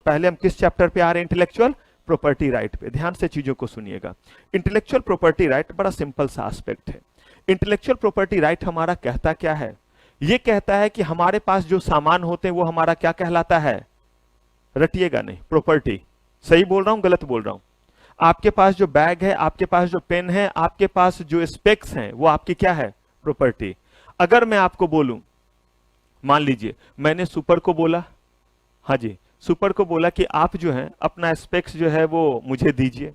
पहले हम किस चैप्टर पे आ रहे हैं? इंटेलेक्चुअल प्रॉपर्टी राइट पे। ध्यान से चीजों को सुनिएगा। इंटेलेक्चुअल प्रॉपर्टी राइट बड़ा सिंपल सा एस्पेक्ट है। इंटेलेक्चुअल प्रॉपर्टी राइट हमारा कहता क्या है? ये कहता है कि हमारे पास जो सामान होते हैं वो हमारा क्या कहलाता है? रटिएगा नहीं, प्रॉपर्टी। सही बोल रहा हूं, गलत बोल रहा हूं? आपके पास जो बैग है, आपके पास जो पेन है, आपके पास जो स्पेक्स हैं, वो आपकी क्या है? प्रॉपर्टी। अगर मैं आपको बोलूं, मान लीजिए मैंने सुपर को बोला, हाँ जी, सुपर को बोला कि आप जो है अपना स्पेक्स जो है वो मुझे दीजिए।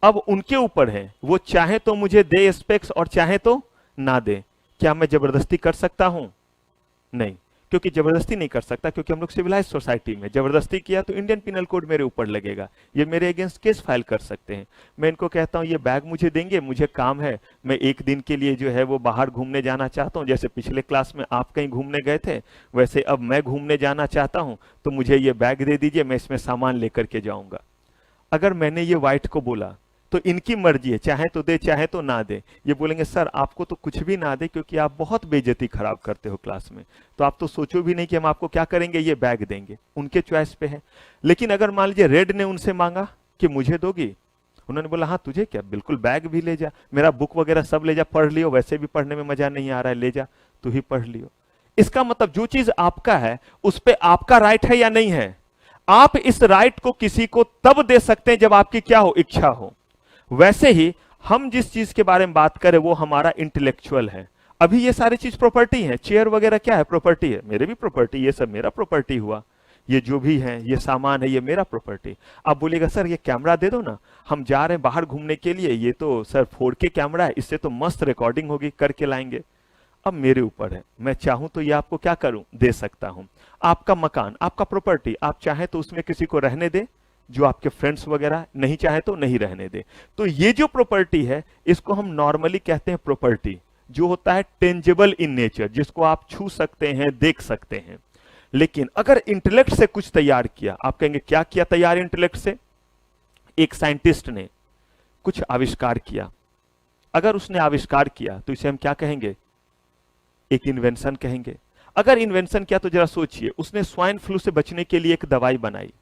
अब उनके ऊपर है, वो चाहे तो मुझे दे स्पेक्स और चाहे तो ना दे। क्या मैं जबरदस्ती कर सकता हूं? नहीं, क्योंकि जबरदस्ती नहीं कर सकता, क्योंकि हम लोग सिविलाइज सोसाइटी में जबरदस्ती किया तो इंडियन पिनल कोड मेरे ऊपर लगेगा, ये मेरे अगेंस्ट केस फाइल कर सकते हैं। मैं इनको कहता हूं ये बैग मुझे देंगे, मुझे काम है, मैं एक दिन के लिए जो है वो बाहर घूमने जाना चाहता हूं, जैसे पिछले क्लास में आप कहीं घूमने गए थे वैसे अब मैं घूमने जाना चाहता हूं, तो मुझे ये बैग दे दीजिए, मैं इसमें सामान लेकर के जाऊंगा। अगर मैंने ये व्हाइट को बोला तो इनकी मर्जी है, चाहे तो दे चाहे तो ना दे। ये बोलेंगे सर आपको तो कुछ भी ना दे क्योंकि आप बहुत बेइज्जती खराब करते हो क्लास में, तो आप तो सोचो भी नहीं कि हम आपको क्या करेंगे, ये बैग देंगे। उनके चॉइस पे है। लेकिन अगर मान लीजिए रेड ने उनसे मांगा कि मुझे दोगी, उन्होंने बोला हाँ तुझे क्या, बिल्कुल बैग भी ले जा, मेरा बुक वगैरह सब ले जा, पढ़ लियो, वैसे भी पढ़ने में मजा नहीं आ रहा है, ले जा तू ही पढ़ लियो। इसका मतलब जो चीज आपका है उस पर आपका राइट है या नहीं है? आप इस राइट को किसी को तब दे सकते हैं जब आपकी क्या हो? इच्छा हो। वैसे ही हम जिस चीज के बारे में बात करें वो हमारा इंटेलेक्चुअल है। अभी ये सारी चीज प्रॉपर्टी है, चेयर वगैरह क्या है? प्रॉपर्टी है, मेरे भी प्रॉपर्टी, ये सब मेरा प्रॉपर्टी हुआ, ये जो भी है, ये सामान है, ये मेरा प्रॉपर्टी। आप बोलिएगा सर ये कैमरा दे दो ना, हम जा रहे हैं बाहर घूमने के लिए, ये तो सर 4K कैमरा है, इससे तो मस्त रिकॉर्डिंग होगी, करके लाएंगे। अब मेरे ऊपर है, मैं चाहूं तो ये आपको क्या करूं? दे सकता हूं। आपका मकान, आपका प्रॉपर्टी, आप चाहे तो उसमें किसी को रहने दे, जो आपके फ्रेंड्स वगैरह, नहीं चाहे तो नहीं रहने दे। तो ये जो प्रॉपर्टी है इसको हम नॉर्मली कहते हैं प्रॉपर्टी, जो होता है टेंजिबल इन नेचर, जिसको आप छू सकते हैं, देख सकते हैं। लेकिन अगर इंटेलेक्ट से कुछ तैयार किया, आप कहेंगे क्या किया तैयार इंटेलेक्ट से? एक साइंटिस्ट ने कुछ आविष्कार किया, अगर उसने आविष्कार किया तो इसे हम क्या कहेंगे? एक इन्वेंशन कहेंगे। अगर इन्वेंशन किया तो जरा सोचिए, उसने स्वाइन फ्लू से बचने के लिए एक दवाई बनाई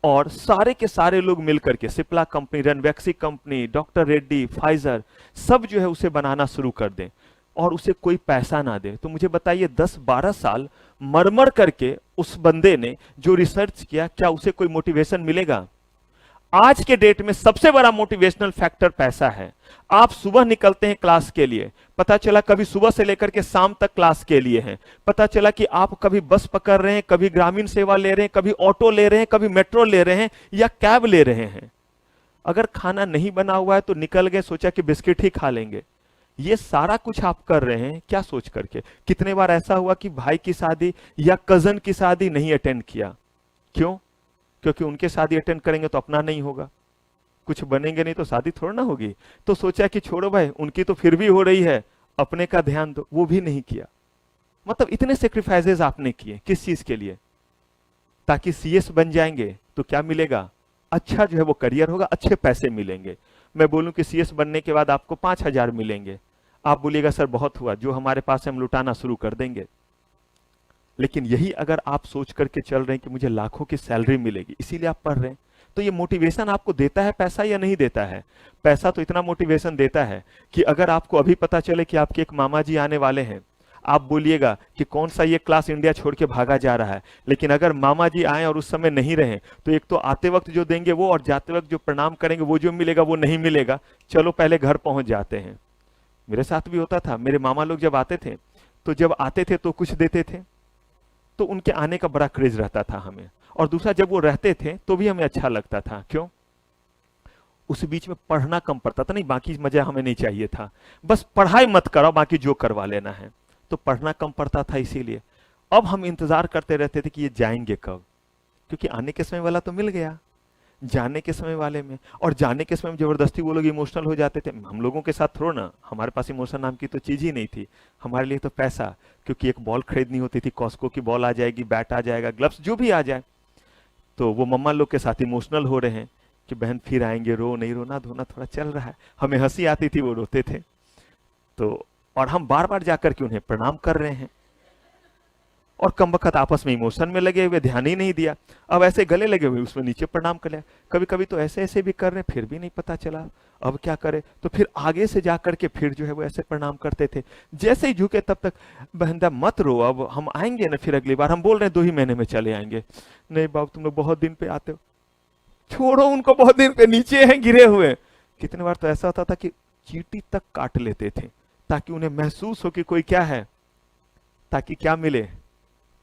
और सारे के सारे लोग मिलकर के, Cipla company, Ranbaxy company, doctor Reddy, Pfizer, सब जो है उसे बनाना शुरू कर दें और उसे कोई पैसा ना दे, तो मुझे बताइए 10-12 साल मरमर करके उस बंदे ने जो रिसर्च किया, क्या उसे कोई मोटिवेशन मिलेगा? आज के डेट में सबसे बड़ा मोटिवेशनल फैक्टर पैसा है। आप सुबह निकलते हैं क्लास के लिए, पता चला कभी सुबह से लेकर के शाम तक क्लास के लिए हैं, पता चला कि आप कभी बस पकड़ रहे हैं, कभी ग्रामीण सेवा ले रहे हैं, कभी ऑटो ले रहे हैं, कभी मेट्रो ले रहे हैं या कैब ले रहे हैं। अगर खाना नहीं बना हुआ है तो निकल गए, सोचा कि बिस्किट ही खा लेंगे। ये सारा कुछ आप कर रहे हैं क्या सोच करके? कितने बार ऐसा हुआ कि भाई की शादी या कजन की शादी नहीं अटेंड किया? क्यों? क्योंकि उनके शादी अटेंड करेंगे तो अपना नहीं होगा, कुछ बनेंगे नहीं तो शादी थोड़ा ना होगी। तो सोचा कि छोड़ो भाई, उनकी तो फिर भी हो रही है, अपने का ध्यान दो, वो भी नहीं किया। मतलब इतने सेक्रीफाइसेस आपने किए किस चीज के लिए? ताकि सीएस बन जाएंगे तो क्या मिलेगा? अच्छा जो है वो करियर होगा, अच्छे पैसे मिलेंगे। मैं बोलूं कि सीएस बनने के बाद आपको 5,000 मिलेंगे, आप बोलिएगा सर बहुत हुआ, जो हमारे पास है हम लुटाना शुरू कर देंगे। लेकिन यही अगर आप सोच करके चल रहे हैं कि मुझे लाखों की सैलरी मिलेगी इसीलिए आप पढ़ रहे हैं, तो ये मोटिवेशन आपको देता है पैसा या नहीं देता है? पैसा तो इतना मोटिवेशन देता है कि अगर आपको अभी पता चले कि आपके एक मामा जी आने वाले हैं, आप बोलिएगा कि कौन सा ये क्लास इंडिया छोड़ के भागा जा रहा है। लेकिन अगर मामा जी आए और उस समय नहीं रहे तो एक तो आते वक्त जो देंगे वो, और जाते वक्त जो प्रणाम करेंगे वो जो मिलेगा वो नहीं मिलेगा। चलो पहले घर पहुंच जाते हैं। मेरे साथ भी होता था, मेरे मामा लोग जब आते थे तो जब आते थे तो कुछ देते थे, तो उनके आने का बड़ा क्रेज रहता था हमें। और दूसरा, जब वो रहते थे तो भी हमें अच्छा लगता था। क्यों? उस बीच में पढ़ना कम पड़ता था, नहीं बाकी मजा हमें नहीं चाहिए था, बस पढ़ाई मत करो बाकी जो करवा लेना है, तो पढ़ना कम पड़ता था इसीलिए। अब हम इंतजार करते रहते थे कि ये जाएंगे कब, क्योंकि आने के समय वाला तो मिल गया, जाने के समय वाले में, और जाने के समय में जबरदस्ती वो लोग इमोशनल हो जाते थे। हम लोगों के साथ थोड़ा ना, हमारे पास इमोशन नाम की तो चीज ही नहीं थी, हमारे लिए तो पैसा, क्योंकि एक बॉल खरीदनी होती थी, कॉस्को की बॉल आ जाएगी, बैट आ जाएगा, ग्लव्स जो भी आ जाए, तो वो मम्मा लोग के साथ इमोशनल हो रहे हैं कि बहन फिर आएंगे, रो नहीं, रोना धोना थोड़ा चल रहा है। हमें हंसी आती थी, वो रोते थे, तो और हम बार बार जाकर के उन्हें प्रणाम कर रहे हैं। और कम वक्त आपस में इमोशन में लगे हुए, ध्यान ही नहीं दिया। अब ऐसे गले लगे हुए उसमें नीचे प्रणाम कर लिया। कभी कभी तो ऐसे ऐसे भी कर रहे फिर भी नहीं पता चला, अब क्या करे, तो फिर आगे से जा करके फिर जो है वो ऐसे प्रणाम करते थे। जैसे ही झुके तब तक, बहनदा मत रो, अब हम आएंगे ना फिर अगली बार, हम बोल रहे हैं 2 ही महीने में चले आएंगे। नहीं बाबू तुम लोग बहुत दिन पे आते हो, छोड़ो उनको, बहुत दिन पे नीचे हैं गिरे हुए। कितने बार तो ऐसा होता था कि चींटी तक काट लेते थे ताकि उन्हें महसूस हो कि कोई क्या है, ताकि क्या मिले।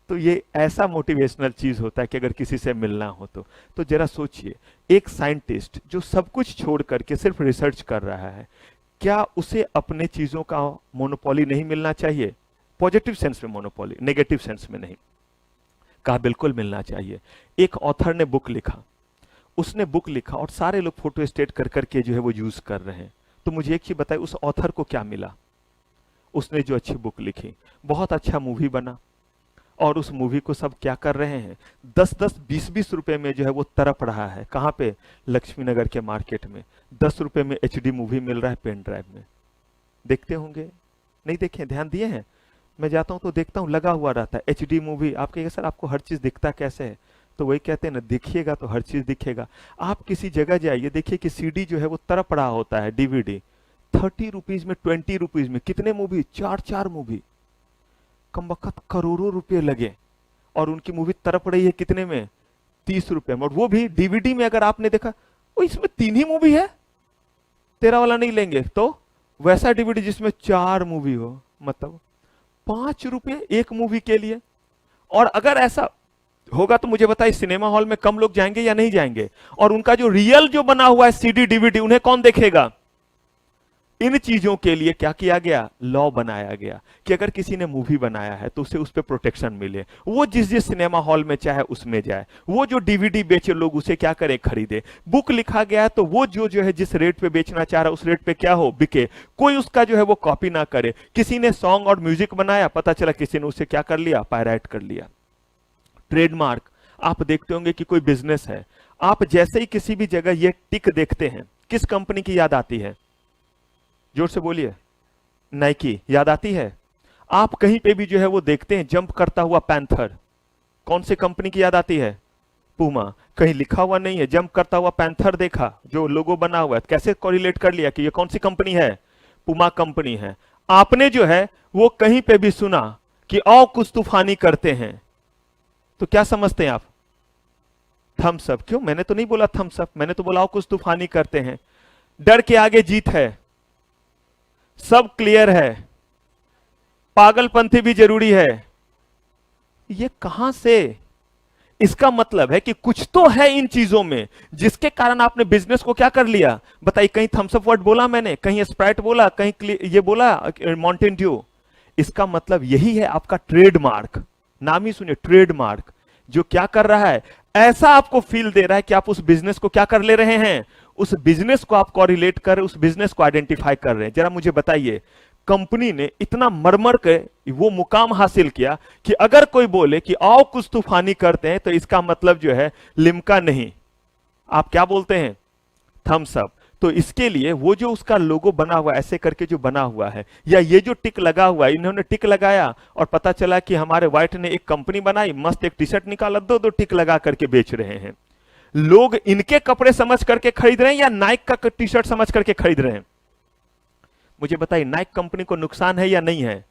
तो ये ऐसा मोटिवेशनल चीज होता है कि अगर किसी से मिलना हो तो जरा सोचिए, एक साइंटिस्ट जो सब कुछ छोड़ करके सिर्फ रिसर्च कर रहा है, क्या उसे अपने चीजों का मोनोपोली नहीं मिलना चाहिए? पॉजिटिव सेंस में मोनोपोली, नेगेटिव सेंस में नहीं। कहा बिल्कुल मिलना चाहिए। एक ऑथर ने बुक लिखा, उसने बुक लिखा और सारे लोग फोटो स्टेट कर करके जो है वो यूज कर रहे हैं। तो मुझे एक चीज बताइए, उस ऑथर को क्या मिला? उसने जो अच्छी बुक लिखी, बहुत अच्छा मूवी बना, और उस मूवी को सब क्या कर रहे हैं, 10-10, 20-20 रुपए में जो है वो तड़प रहा है। कहां पे? लक्ष्मी नगर के मार्केट में 10 रुपए में एचडी मूवी मिल रहा है पेन ड्राइव में। देखते होंगे, नहीं देखे, ध्यान दिए हैं? मैं जाता हूं तो देखता हूं लगा हुआ रहता है एचडी मूवी। आप कहिएगा सर आपको हर चीज दिखता कैसे है? तो वही कहते हैं ना, देखिएगा तो हर चीज दिखेगा। आप किसी जगह जाइए, देखिए कि सीडी जो है वो तड़प रहा होता है, डीवीडी 30 रुपीज में, 20 रुपीज में कितने मूवी, 4 मूवी, कम वक्त करोड़ों रुपए लगे, और उनकी मूवी तड़प रही है कितने में, 30 रुपए में। और वो भी डीवीडी में। अगर आपने देखा वो इसमें 3 ही मूवी है, तेरा वाला नहीं लेंगे, तो वैसा डीवीडी जिसमें 4 मूवी हो, मतलब 5 रुपए एक मूवी के लिए। और अगर ऐसा होगा तो मुझे बताइए, सिनेमा हॉल में कम लोग जाएंगे या नहीं जाएंगे? और उनका जो रियल जो बना हुआ है सीडी डीवीडी, उन्हें कौन देखेगा? इन चीजों के लिए क्या किया गया, लॉ बनाया गया कि अगर किसी ने मूवी बनाया है तो उसे उस पर प्रोटेक्शन मिले। वो जिस जिस सिनेमा हॉल में चाहे उसमें जाए, वो जो डीवीडी बेचे लोग उसे क्या करे, खरीदे। बुक लिखा गया है तो वो जो है जिस रेट पे बेचना चाह रहा है उस रेट पे क्या हो, बिके। कोई उसका जो है वो कॉपी ना करे। किसी ने सॉन्ग और म्यूजिक बनाया, पता चला किसी ने उसे क्या कर लिया, पायरेट कर लिया। ट्रेडमार्क, आप देखते होंगे कि कोई बिजनेस है, आप जैसे ही किसी भी जगह ये टिक देखते हैं, किस कंपनी की याद आती है? जोर से बोलिए। नाइकी याद आती है। आप कहीं पे भी जो है वो देखते हैं जंप करता हुआ पैंथर, कौन सी कंपनी की याद आती है? पूमा। कहीं लिखा हुआ नहीं है, जंप करता हुआ पैंथर देखा, जो लोगो बना हुआ है, कैसे कोरिलेट कर लिया कि ये कौन सी कंपनी है? पूमा कंपनी है। आपने जो है वो कहीं पे भी सुना कि आओ कुछ तूफानी करते हैं, तो क्या समझते हैं आप? Thumbs up. क्यों? मैंने तो नहीं बोला थम्स अप, मैंने तो बोला आओ कुछ तूफानी करते हैं। डर के आगे जीत है, सब क्लियर है, पागलपंथी भी जरूरी है। ये कहां से? इसका मतलब है कि कुछ तो है इन चीजों में जिसके कारण आपने बिजनेस को क्या कर लिया। बताइए, कहीं थम्स अप वर्ड बोला मैंने, कहीं स्प्राइट बोला, कहीं ये बोला माउंटेन ड्यू। इसका मतलब यही है आपका ट्रेडमार्क। नाम ही सुनिए, ट्रेडमार्क, जो क्या कर रहा है, ऐसा आपको फील दे रहा है कि आप उस बिजनेस को क्या कर ले रहे हैं, उस बिजनेस को आप कोरिलेट कर, उस बिजनेस को आइडेंटिफाई कर रहे हैं। जरा मुझे बताइए, कंपनी ने इतना मरमर के वो मुकाम हासिल किया कि अगर कोई बोले कि आओ कुछ तूफानी करते हैं, तो इसका मतलब जो है लिम्का नहीं, आप क्या बोलते हैं, थम्स अप। तो इसके लिए वो जो उसका लोगो बना हुआ ऐसे करके जो बना हुआ है, या ये जो टिक लगा हुआ है, इन्होंने टिक लगाया और पता चला कि हमारे व्हाइट ने एक कंपनी बनाई, मस्त एक टी शर्ट निकाला, 2-2 टिक लगा करके बेच रहे हैं। लोग इनके कपड़े समझ करके खरीद रहे हैं या नाइक का टी शर्ट समझ करके खरीद रहे हैं? मुझे बताइए, नाइक कंपनी को नुकसान है या नहीं है?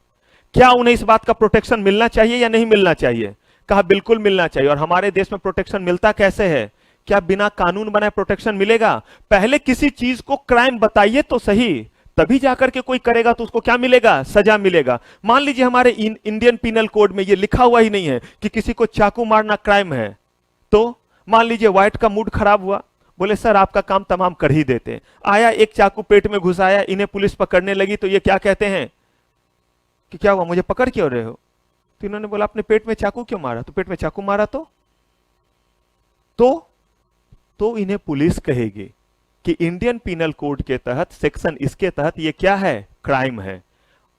क्या उन्हें इस बात का प्रोटेक्शन मिलना चाहिए या नहीं मिलना चाहिए? कहा बिल्कुल मिलना चाहिए। और हमारे देश में प्रोटेक्शन मिलता कैसे है? क्या बिना कानून बनाए प्रोटेक्शन मिलेगा? पहले किसी चीज को क्राइम बताइए तो सही, तभी जाकर के कोई करेगा तो उसको क्या मिलेगा, सजा मिलेगा। मान लीजिए हमारे इंडियन पिनल कोड में ये लिखा हुआ ही नहीं है कि किसी को चाकू मारना क्राइम है, तो मान लीजिए व्हाइट का मूड खराब हुआ, बोले सर आपका काम तमाम कर ही देते, आया एक चाकू पेट में घुसाया, इन्हें पुलिस पकड़ने लगी, तो ये क्या कहते हैं कि क्या हुआ, मुझे पकड़ क्यों रहे हो? तो इन्होंने बोला अपने पेट में चाकू क्यों मारा? तो पेट में चाकू मारा तो इन्हें पुलिस कहेगी कि इंडियन पिनल कोड के तहत सेक्शन इसके तहत ये क्या है, क्राइम है।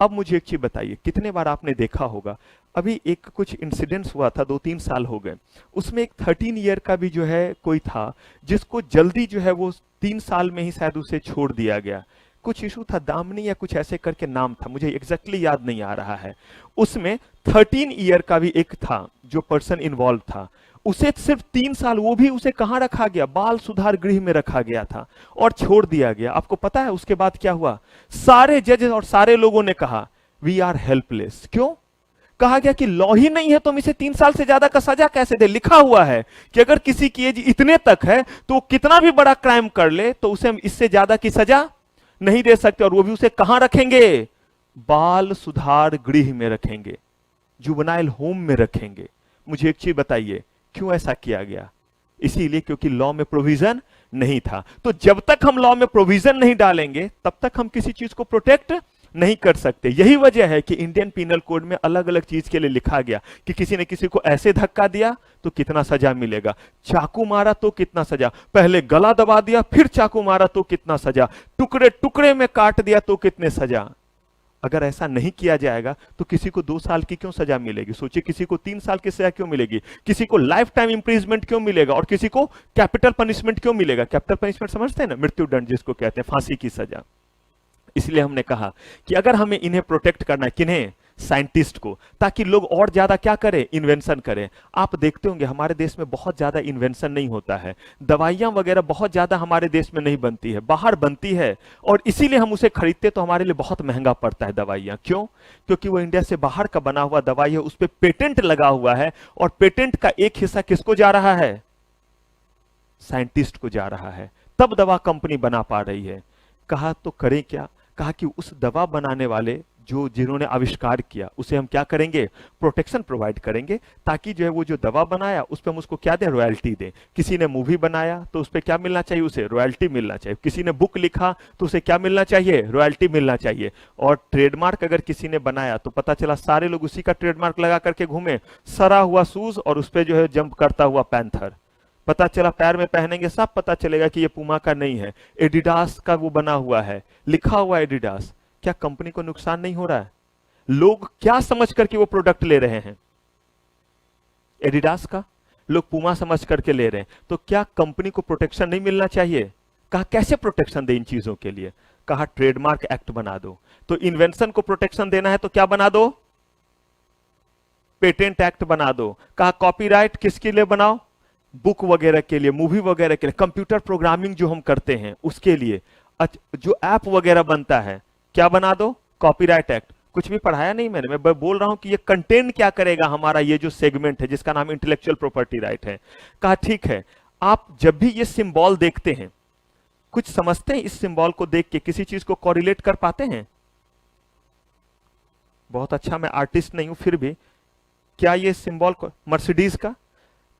अब मुझे एक चीज बताइए, कितने बार आपने देखा होगा, अभी एक कुछ इंसिडेंट्स हुआ था, 2-3 साल हो गए, उसमें एक 13 ईयर का भी जो है कोई था जिसको जल्दी जो है वो 3 साल में ही शायद उसे छोड़ दिया गया। कुछ इशू था, दामनी या कुछ ऐसे करके नाम था, मुझे एग्जैक्टली याद नहीं आ रहा है। उसमें 13 ईयर का भी एक था जो पर्सन इन्वॉल्व था, उसे सिर्फ 3 साल, वो भी उसे कहां रखा गया, बाल सुधार गृह में रखा गया था और छोड़ दिया गया। आपको पता है उसके बाद क्या हुआ? सारे जज और सारे लोगों ने कहा वी आर हेल्पलेस। क्यों? कहा गया कि लॉ ही नहीं है तो हम इसे 3 साल से ज्यादा का सजा कैसे दे? लिखा हुआ है कि अगर किसी की एज इतने तक है तो कितना भी बड़ा क्राइम कर ले तो उसे हम इससे ज्यादा की सजा नहीं दे सकते, और वो भी उसे कहां रखेंगे? बाल सुधार गृह में रखेंगे, जुवेनाइल होम में रखेंगे। मुझे एक चीज बताइए, क्यों ऐसा किया गया? इसीलिए क्योंकि लॉ में प्रोविजन नहीं था। तो जब तक हम लॉ में प्रोविजन नहीं डालेंगे तब तक हम किसी चीज को प्रोटेक्ट नहीं कर सकते। यही वजह है कि इंडियन पीनल कोड में अलग अलग चीज के लिए लिखा गया कि किसी ने किसी को ऐसे धक्का दिया तो कितना सजा मिलेगा, चाकू मारा तो कितना सजा, पहले गला दबा दिया फिर चाकू मारा तो कितना सजा, टुकड़े टुकड़े में काट दिया तो कितने सजा। अगर ऐसा नहीं किया जाएगा तो किसी को 2 साल की क्यों सजा मिलेगी? सोचिए, किसी को 3 साल की सजा क्यों मिलेगी, किसी को लाइफ टाइम इंप्रिजमेंट क्यों मिलेगा और किसी को कैपिटल पनिशमेंट क्यों मिलेगा? कैपिटल पनिशमेंट समझते हैं ना, मृत्यु दंड जिसको कहते हैं, फांसी की सजा। इसलिए हमने कहा कि अगर हमें इन्हें प्रोटेक्ट करना है, किन्हें? साइंटिस्ट को, ताकि लोग और ज्यादा क्या करें? इन्वेंशन करें। आप देखते होंगे हमारे देश में बहुत ज्यादा इन्वेंशन नहीं होता है, दवाइयां वगैरह बहुत ज्यादा हमारे देश में नहीं बनती है, बाहर बनती है, और इसीलिए हम उसे खरीदते तो हमारे लिए बहुत महंगा पड़ता है दवाइयां। क्यों? क्योंकि वो इंडिया से बाहर का बना हुआ दवाई है, उस पर पेटेंट लगा हुआ है, और पेटेंट का एक हिस्सा किसको जा रहा है? साइंटिस्ट को जा रहा है, तब दवा कंपनी बना पा रही है। कहा तो करें क्या? कहा कि उस दवा बनाने वाले जिन्होंने आविष्कार किया उसे हम क्या करेंगे? प्रोटेक्शन प्रोवाइड करेंगे, ताकि जो है वो जो दवा बनाया उस पर हम उसको क्या दें? रॉयल्टी दें। किसी ने मूवी बनाया तो उस पर क्या मिलना चाहिए? उसे रॉयल्टी मिलना चाहिए। किसी ने बुक लिखा तो उसे क्या मिलना चाहिए? रॉयल्टी मिलना चाहिए। और ट्रेडमार्क अगर किसी ने बनाया तो पता चला सारे लोग उसी का ट्रेडमार्क लगा करके घूमे, सरा हुआ शूज और उस पर जो है जंप करता हुआ पैंथर, पता चला पैर में पहनेंगे सब पता चलेगा कि ये पुमा का नहीं है, एडिडास का वो बना हुआ है, लिखा हुआ एडिडास। क्या कंपनी को नुकसान नहीं हो रहा है? लोग क्या समझ करके वो प्रोडक्ट ले रहे हैं? एडिडास का लोग पुमा समझ करके ले रहे हैं, तो क्या कंपनी को प्रोटेक्शन नहीं मिलना चाहिए? कहा कैसे प्रोटेक्शन दे इन चीजों के लिए? कहा ट्रेडमार्क एक्ट बना दो। तो इन्वेंशन को प्रोटेक्शन देना है तो क्या बना दो? पेटेंट एक्ट बना दो। कहा कॉपीराइट किसके लिए बनाओ? बुक वगैरह के लिए, मूवी वगैरह के लिए, कंप्यूटर प्रोग्रामिंग जो हम करते हैं उसके लिए, जो ऐप वगैरह बनता है क्या बना दो? Copyright act. कुछ भी पढ़ाया नहीं मैंने, मैं बोल रहा हूं कि ये कंटेंट क्या करेगा हमारा ये जो सेगमेंट है जिसका नाम इंटेलेक्चुअल प्रॉपर्टी राइट है। कहा ठीक है, आप जब भी ये सिंबल देखते हैं कुछ समझते हैं? इस सिंबल को देख के किसी चीज को कोरिलेट कर पाते हैं? बहुत अच्छा, मैं आर्टिस्ट नहीं हूं फिर भी, क्या ये सिंबल को मर्सिडीज का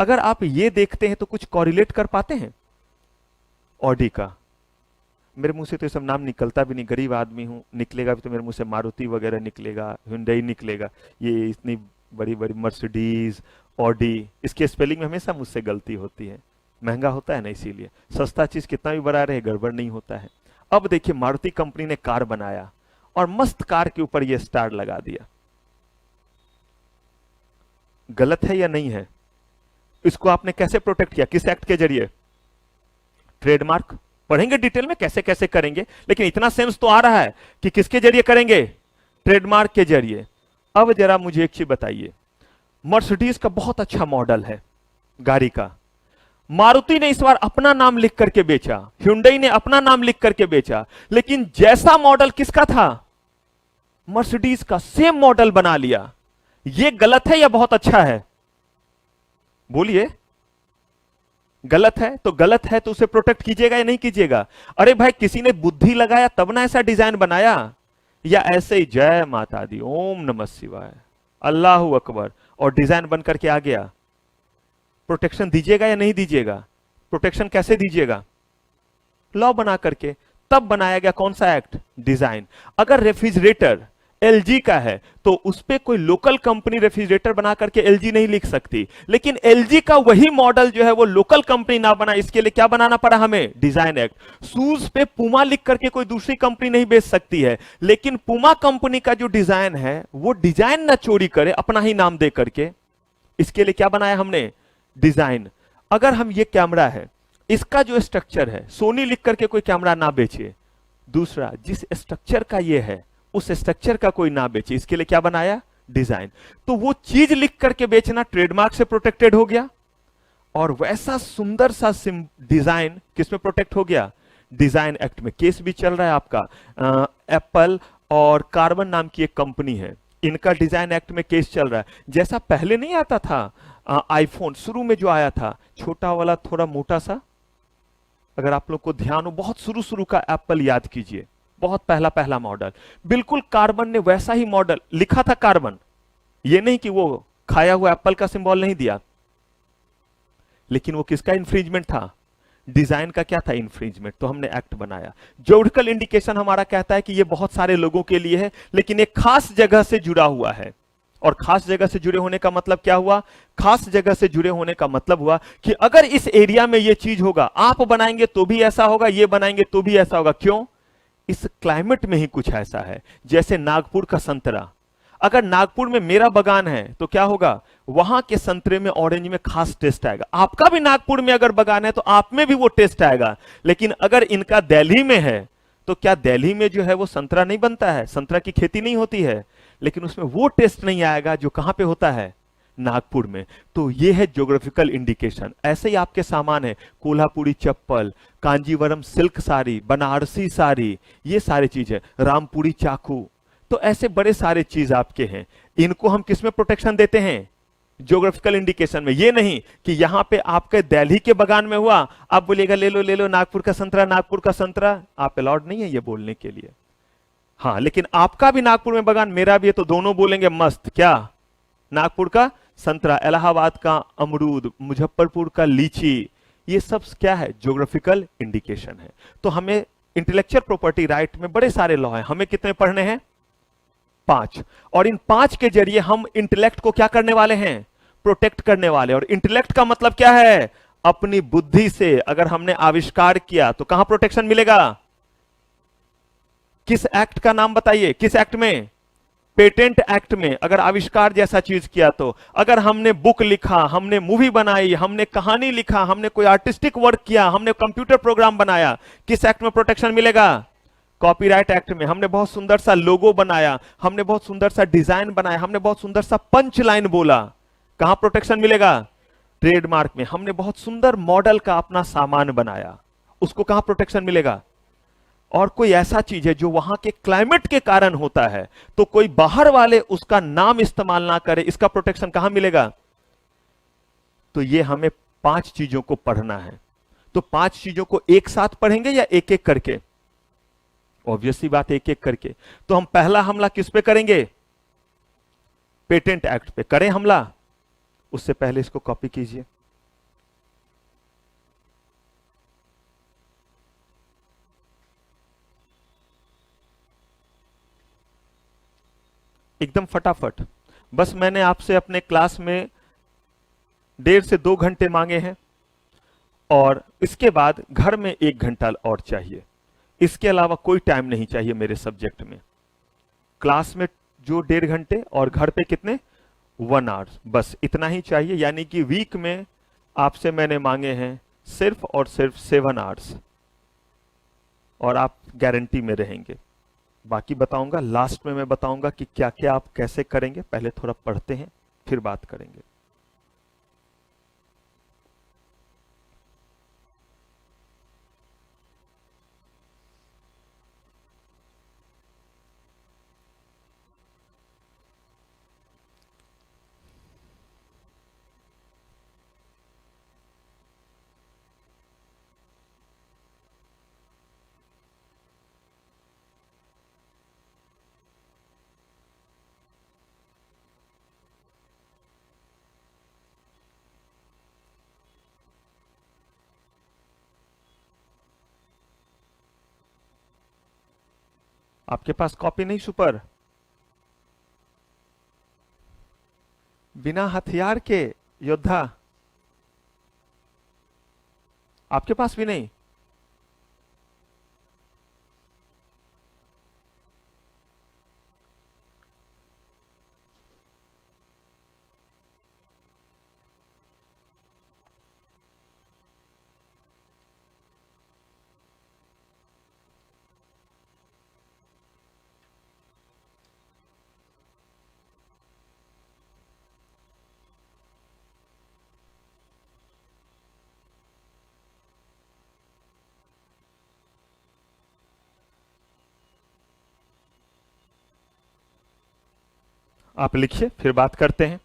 अगर आप ये देखते हैं तो कुछ कोरिलेट कर पाते हैं? ऑडी का, मेरे मुंह से तो ये सब नाम निकलता भी नहीं, गरीब आदमी हूं, निकलेगा भी तो मेरे मुंह से मारुति वगैरह निकलेगा, हुंडई निकलेगा, ये इतनी बड़ी बड़ी मर्सिडीज, ऑडी, इसके स्पेलिंग में हमेशा मुझसे गलती होती है, महंगा होता है ना, इसीलिए सस्ता चीज कितना भी बड़ा रहे गड़बड़ नहीं होता है। अब देखिए मारुति कंपनी ने कार बनाया और मस्त कार के ऊपर ये स्टार लगा दिया, गलत है या नहीं है? इसको आपने कैसे प्रोटेक्ट किया? किस एक्ट के जरिए? ट्रेडमार्क। पढ़ेंगे डिटेल में कैसे कैसे करेंगे, लेकिन इतना सेंस तो आ रहा है कि किसके जरिए करेंगे? ट्रेडमार्क के जरिए। अब जरा मुझे एक चीज बताइए, मर्सिडीज का बहुत अच्छा मॉडल है गाड़ी का, मारुति ने इस बार अपना नाम लिख करके बेचा, हुंडई ने अपना नाम लिख करके बेचा, लेकिन जैसा मॉडल किसका था? मर्सिडीज का सेम मॉडल बना लिया। यह गलत है या बहुत अच्छा है? बोलिए। गलत है तो गलत है, तो उसे प्रोटेक्ट कीजिएगा या नहीं कीजिएगा? अरे भाई किसी ने बुद्धि लगाया तब ना ऐसा डिजाइन बनाया, या ऐसे ही जय माता दी, ओम नमः शिवाय, अल्लाह अकबर और डिजाइन बन करके आ गया? प्रोटेक्शन दीजिएगा या नहीं दीजिएगा? प्रोटेक्शन कैसे दीजिएगा? लॉ बना करके। तब बनाया गया कौन सा एक्ट? डिजाइन। अगर रेफ्रिजरेटर एलजी का है तो उस पे कोई लोकल कंपनी रेफ्रिजरेटर बना करके एलजी नहीं लिख सकती, लेकिन एलजी का वही मॉडल जो है वो लोकल कंपनी ना बना, इसके लिए क्या बनाना पड़ा हमें? Design act. शूज पे पुमा लिख करके कोई दूसरी कंपनी नहीं बेच सकती है, लेकिन पुमा कंपनी का जो डिजाइन है वो डिजाइन ना चोरी करे अपना ही नाम दे करके, इसके लिए क्या बनाया हमने? डिजाइन। अगर हम ये कैमरा है, इसका जो स्ट्रक्चर है, सोनी लिख करके कोई कैमरा ना बेचे, दूसरा, जिस स्ट्रक्चर का ये है उस स्ट्रक्चर का कोई ना बेचे, इसके लिए क्या बनाया, डिजाइन। तो वो चीज लिख करके बेचना ट्रेडमार्क से प्रोटेक्टेड हो गया, और वैसा सुंदर सा डिजाइन किसमें प्रोटेक्ट हो गया, डिजाइन एक्ट में। केस भी चल रहा है आपका, एप्पल और कार्बन नाम की एक कंपनी है, इनका डिजाइन एक्ट में केस चल रहा है। जैसा पहले नहीं आता था आईफोन, शुरू में जो आया था छोटा वाला थोड़ा मोटा सा, अगर आप लोग को ध्यान हो, बहुत शुरू शुरू का एप्पल याद कीजिए, बहुत पहला पहला मॉडल, बिल्कुल कार्बन ने वैसा ही मॉडल लिखा था कार्बन, ये नहीं कि वो खाया हुआ एप्पल का सिंबल नहीं दिया, लेकिन वो किसका इंफ्रिंजमेंट था, डिजाइन का क्या था, इंफ्रिंजमेंट। तो हमने एक्ट बनाया। ज्योग्राफिकल इंडिकेशन हमारा कहता है कि ये बहुत सारे लोगों के लिए है, लेकिन एक खास जगह से जुड़ा हुआ है। और खास जगह से जुड़े होने का मतलब क्या हुआ, खास जगह से जुड़े होने का मतलब हुआ कि अगर इस एरिया में ये चीज होगा, आप बनाएंगे तो भी ऐसा होगा, ये बनाएंगे तो भी ऐसा होगा। क्यों, इस क्लाइमेट में ही कुछ ऐसा है। जैसे नागपुर का संतरा, अगर नागपुर में मेरा बगान है तो क्या होगा, वहां के संतरे में, ऑरेंज में खास टेस्ट आएगा। आपका भी नागपुर में अगर बगान है तो आप में भी वो टेस्ट आएगा। लेकिन अगर इनका दिल्ली में है तो क्या दिल्ली में जो है वो संतरा नहीं बनता है, संतरा की खेती नहीं होती है, लेकिन उसमें वो टेस्ट नहीं आएगा जो कहां पे होता है, नागपुर में। तो ये है ज्योग्राफिकल इंडिकेशन। ऐसे ही आपके सामान है, कोल्हापुरी चप्पल, कांजीवरम सिल्क साड़ी, बनारसी साड़ी, ये सारी चीज है, रामपुरी चाकू। तो ऐसे बड़े सारे चीज आपके हैं, इनको हम किस में प्रोटेक्शन देते हैं, ज्योग्राफिकल इंडिकेशन में। ये नहीं कि यहां पे आपके दिल्ली के बगान में हुआ, आप बोलिएगा ले लो नागपुर का संतरा, नागपुर का संतरा, आप अलाउड नहीं है ये बोलने के लिए। हाँ, लेकिन आपका भी नागपुर में बगान, मेरा भी है, तो दोनों बोलेंगे मस्त, क्या, नागपुर का संतरा, इलाहाबाद का अमरूद, मुजफ्फरपुर का लीची, ये सब क्या है, ज्योग्राफिकल इंडिकेशन है। तो हमें इंटेलेक्चुअल प्रॉपर्टी राइट में बड़े सारे लॉ हैं, हमें कितने पढ़ने हैं, 5। और इन 5 के जरिए हम इंटेलेक्ट को क्या करने वाले हैं, प्रोटेक्ट करने वाले। और इंटेलेक्ट का मतलब क्या है, अपनी बुद्धि से अगर हमने आविष्कार किया तो कहां प्रोटेक्शन मिलेगा, किस एक्ट का नाम बताइए, किस एक्ट में, पेटेंट एक्ट में। अगर आविष्कार जैसा चीज किया तो, अगर हमने बुक लिखा, हमने मूवी बनाई, हमने कहानी लिखा, हमने कोई आर्टिस्टिक वर्क किया, हमने कंप्यूटर प्रोग्राम बनाया, किस एक्ट में प्रोटेक्शन मिलेगा, कॉपीराइट एक्ट में। हमने बहुत सुंदर सा लोगो बनाया, हमने बहुत सुंदर सा डिजाइन बनाया, हमने बहुत सुंदर सा पंच लाइन बोला, कहां प्रोटेक्शन मिलेगा, ट्रेडमार्क में। हमने बहुत सुंदर मॉडल का अपना सामान बनाया, उसको कहां प्रोटेक्शन मिलेगा। और कोई ऐसा चीज है जो वहां के क्लाइमेट के कारण होता है, तो कोई बाहर वाले उसका नाम इस्तेमाल ना करे, इसका प्रोटेक्शन कहां मिलेगा। तो ये हमें 5 चीजों को पढ़ना है। तो 5 चीजों को एक साथ पढ़ेंगे या एक एक करके, ऑब्वियसली बात एक एक करके। तो हम पहला हमला किस पे करेंगे, पेटेंट एक्ट पे। करें हमला, उससे पहले इसको कॉपी कीजिए। एकदम फटाफट, बस मैंने आपसे अपने क्लास में 1.5 से 2 घंटे मांगे हैं, और इसके बाद घर में 1 घंटा और चाहिए। इसके अलावा कोई टाइम नहीं चाहिए मेरे सब्जेक्ट में। क्लास में जो 1.5 घंटे और घर पे कितने, 1 आवर, बस इतना ही चाहिए। यानी कि वीक में आपसे मैंने मांगे हैं सिर्फ और सिर्फ 7 आवर्स, और आप गारंटी में रहेंगे। बाकी बताऊंगा लास्ट में, मैं बताऊंगा कि क्या क्या आप कैसे करेंगे। पहले थोड़ा पढ़ते हैं, फिर बात करेंगे। आपके पास कॉपी नहीं सुपर, बिना हथियार के योद्धा आपके पास भी नहीं। आप लिखिए, फिर बात करते हैं।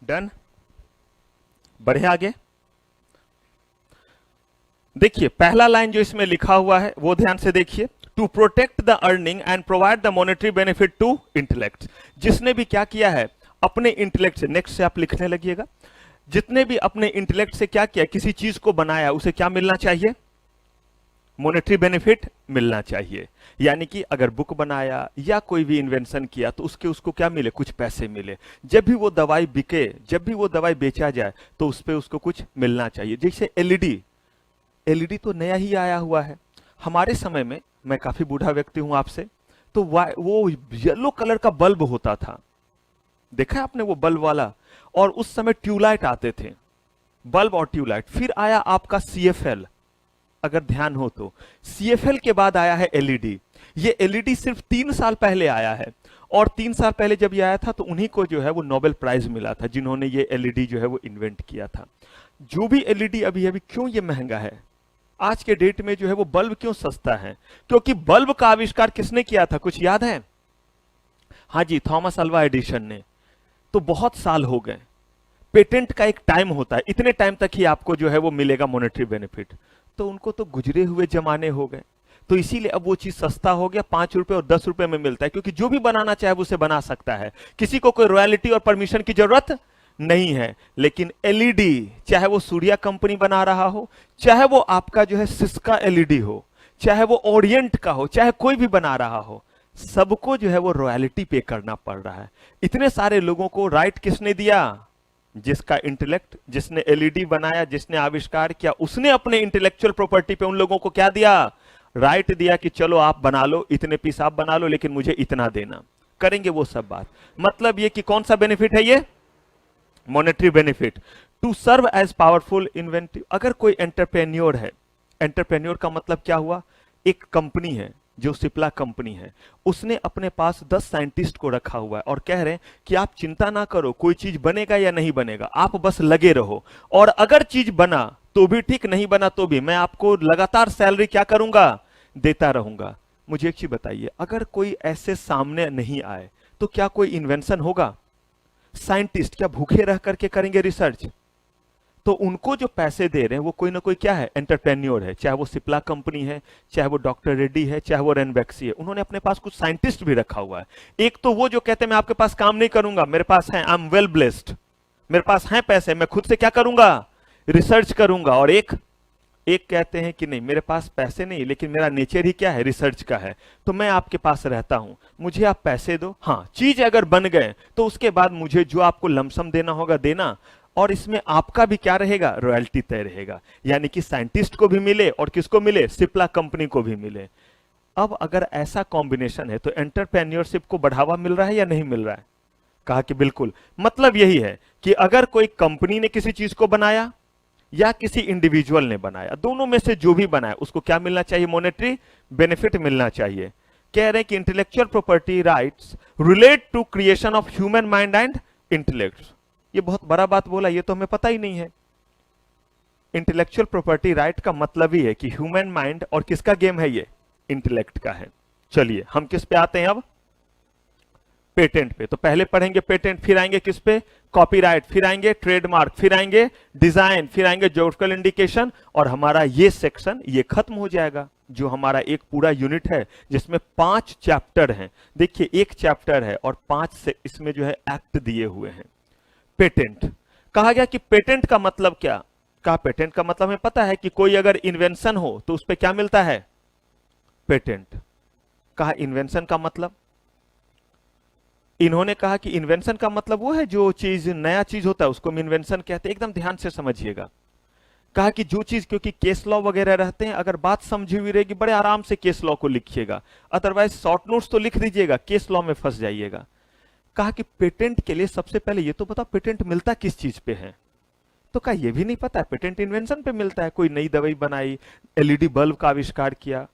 डन, बढ़े आगे। देखिए पहला लाइन जो इसमें लिखा हुआ है वो ध्यान से देखिए, to protect the earning and provide the monetary benefit to intellect. जिसने भी क्या किया है अपने इंटेलेक्ट से, नेक्स्ट से आप लिखने लगिएगा, जितने भी अपने इंटेलेक्ट से क्या किया, किसी चीज को बनाया, उसे क्या मिलना चाहिए, मॉनेटरी बेनिफिट मिलना चाहिए। यानी कि अगर बुक बनाया या कोई भी इन्वेंशन किया तो उसको क्या मिले, कुछ पैसे मिले। जब भी वो दवाई बिके, जब भी वो दवाई बेचा जाए तो उस पे उसको कुछ मिलना चाहिए। जैसे एलईडी, एलईडी तो नया ही आया हुआ है। हमारे समय में, मैं काफी बूढ़ा व्यक्ति हूं आपसे, तो वो येलो कलर का बल्ब होता था, देखा है आपने वो बल्ब वाला, और उस समय ट्यूबलाइट आते थे, बल्ब और ट्यूबलाइट। फिर आया आपका सीएफएल, अगर ध्यान हो तो सीएफएल के बाद आया है एलईडी। ये एलईडी सिर्फ 3 साल पहले आया है, और 3 साल पहले जब ये आया था तो उन्हीं को जो है वो नोबेल प्राइज मिला था, जिन्होंने ये एलईडी जो है वो इन्वेंट किया था। जो भी एलईडी अभी अभी क्यों ये महंगा है, आज के डेट में जो है वो बल्ब क्यों सस्ता है, क्योंकि बल्ब का आविष्कार किसने किया था, कुछ याद है? हाँ जी, थॉमस अल्वा एडिशन ने। तो बहुत साल हो गए। पेटेंट का एक टाइम होता है, इतने टाइम तक ही आपको जो है वो मिलेगा मॉनेटरी बेनिफिट। तो उनको तो गुजरे हुए जमाने हो गए, तो इसीलिए अब वो चीज सस्ता हो गया, 5 रुपए और 10 रुपए में मिलता है, क्योंकि जो भी बनाना चाहे वो उसे बना सकता है, किसी को कोई रॉयल्टी और परमिशन की जरूरत नहीं है। लेकिन एलईडी, चाहे वो सूर्या कंपनी बना रहा हो, चाहे वो आपका जो है सिस्का एलईडी हो, चाहे वो ओरिएंट का हो, चाहे कोई भी बना रहा हो, सबको जो है वो रॉयल्टी पे करना पड़ रहा है। इतने सारे लोगों को राइट किसने दिया, जिसका इंटेलेक्ट, जिसने एलईडी बनाया, जिसने आविष्कार किया, उसने अपने इंटेलेक्चुअल प्रॉपर्टी पे उन लोगों को क्या दिया, राइट दिया कि चलो आप बना लो, इतने पीस आप बना लो, लेकिन मुझे इतना देना। करेंगे वो सब बात। मतलब ये कि कौन सा बेनिफिट है ये, monetary benefit. To serve as powerful inventive, अगर कोई एंटरप्रेन्योर है, एंटरप्रेन्योर का मतलब क्या हुआ, एक कंपनी है जो सिप्ला कंपनी है, उसने अपने पास 10 साइंटिस्ट को रखा हुआ है और कह रहे हैं कि आप चिंता ना करो, कोई चीज बनेगा या नहीं बनेगा, आप बस लगे रहो, और अगर चीज बना तो भी ठीक, नहीं बना तो भी मैं आपको लगातार सैलरी क्या करूंगा, देता रहूंगा। मुझे एक चीज बताइए, अगर कोई ऐसे सामने नहीं आए तो क्या कोई इन्वेंशन होगा? साइंटिस्ट क्या भूखे रह करके करेंगे रिसर्च? तो उनको जो पैसे दे रहे हैं वो कोई ना कोई क्या है, एंटरप्रेन्योर है, चाहे वो सिप्ला कंपनी है, चाहे वो डॉक्टर रेड्डी है, चाहे वो रेनबैक्सी है। उन्होंने अपने पास कुछ साइंटिस्ट भी रखा हुआ है। एक तो वो जो कहते हैं मैं आपके पास काम नहीं करूंगा, मेरे पास है, आई एम वेल ब्लेस्ड, मेरे पास है पैसे, मैं खुद से क्या करूंगा, रिसर्च करूंगा। और एक कहते हैं कि नहीं, मेरे पास पैसे नहीं, लेकिन मेरा नेचर ही क्या है, रिसर्च का है, तो मैं आपके पास रहता हूं, मुझे आप पैसे दो, हाँ चीज अगर बन गए तो उसके बाद मुझे जो आपको लमसम देना होगा देना, और इसमें आपका भी क्या रहेगा, रॉयल्टी तय रहेगा। यानी कि साइंटिस्ट को भी मिले और किसको मिले, सिप्ला कंपनी को भी मिले। अब अगर ऐसा कॉम्बिनेशन है तो एंटरप्रेन्योरशिप को बढ़ावा मिल रहा है या नहीं मिल रहा है? कहा कि बिल्कुल। मतलब यही है कि अगर कोई कंपनी ने किसी चीज को बनाया या किसी इंडिविजुअल ने बनाया, दोनों में से जो भी बनाया उसको क्या मिलना चाहिए? मॉनेटरी बेनिफिट मिलना चाहिए। कह रहे हैं कि intellectual property rights relate to creation of human mind and intellect. ये बहुत बड़ा बात बोला, ये तो हमें पता ही नहीं है। इंटेलेक्चुअल प्रॉपर्टी राइट का मतलब ही है कि ह्यूमन माइंड और किसका गेम है? ये इंटेलेक्ट का है। चलिए हम किस पे आते हैं अब? पेटेंट पे। तो पहले पढ़ेंगे पेटेंट, फिर आएंगे किस पे? कॉपीराइट, फिर आएंगे ट्रेडमार्क, फिर आएंगे डिजाइन, फिर आएंगे ज्योग्राफिकल इंडिकेशन, और हमारा ये सेक्शन ये खत्म हो जाएगा। जो हमारा एक पूरा यूनिट है जिसमें 5 चैप्टर हैं। देखिए एक चैप्टर है और 5 से इसमें जो है एक्ट दिए हुए हैं। पेटेंट कहा गया कि पेटेंट का मतलब क्या? कहा पेटेंट का मतलब हमें पता है कि कोई अगर इन्वेंशन हो तो उस पर क्या मिलता है? पेटेंट। कहा इन्वेंशन का मतलब, इन्होंने कहा कि इन्वेंशन का मतलब वो है जो चीज नया चीज होता है उसको हम इन्वेंशन कहते हैं। एकदम ध्यान से समझिएगा। कहा कि जो चीज, क्योंकि केस लॉ वगैरह रहते हैं, अगर बात समझी हुई रहेगी बड़े आराम से केस लॉ को लिखिएगा, अदरवाइज शॉर्ट नोट्स तो लिख दीजिएगा, केस लॉ में फंस जाइएगा। कहा कि पेटेंट के लिए सबसे पहले ये तो बताओ पेटेंट मिलता किस चीज पे है? तो कहा ये भी नहीं पता, पेटेंट इन्वेंशन पे मिलता है। कोई नई दवाई बनाई, एलईडी बल्ब का आविष्कार किया।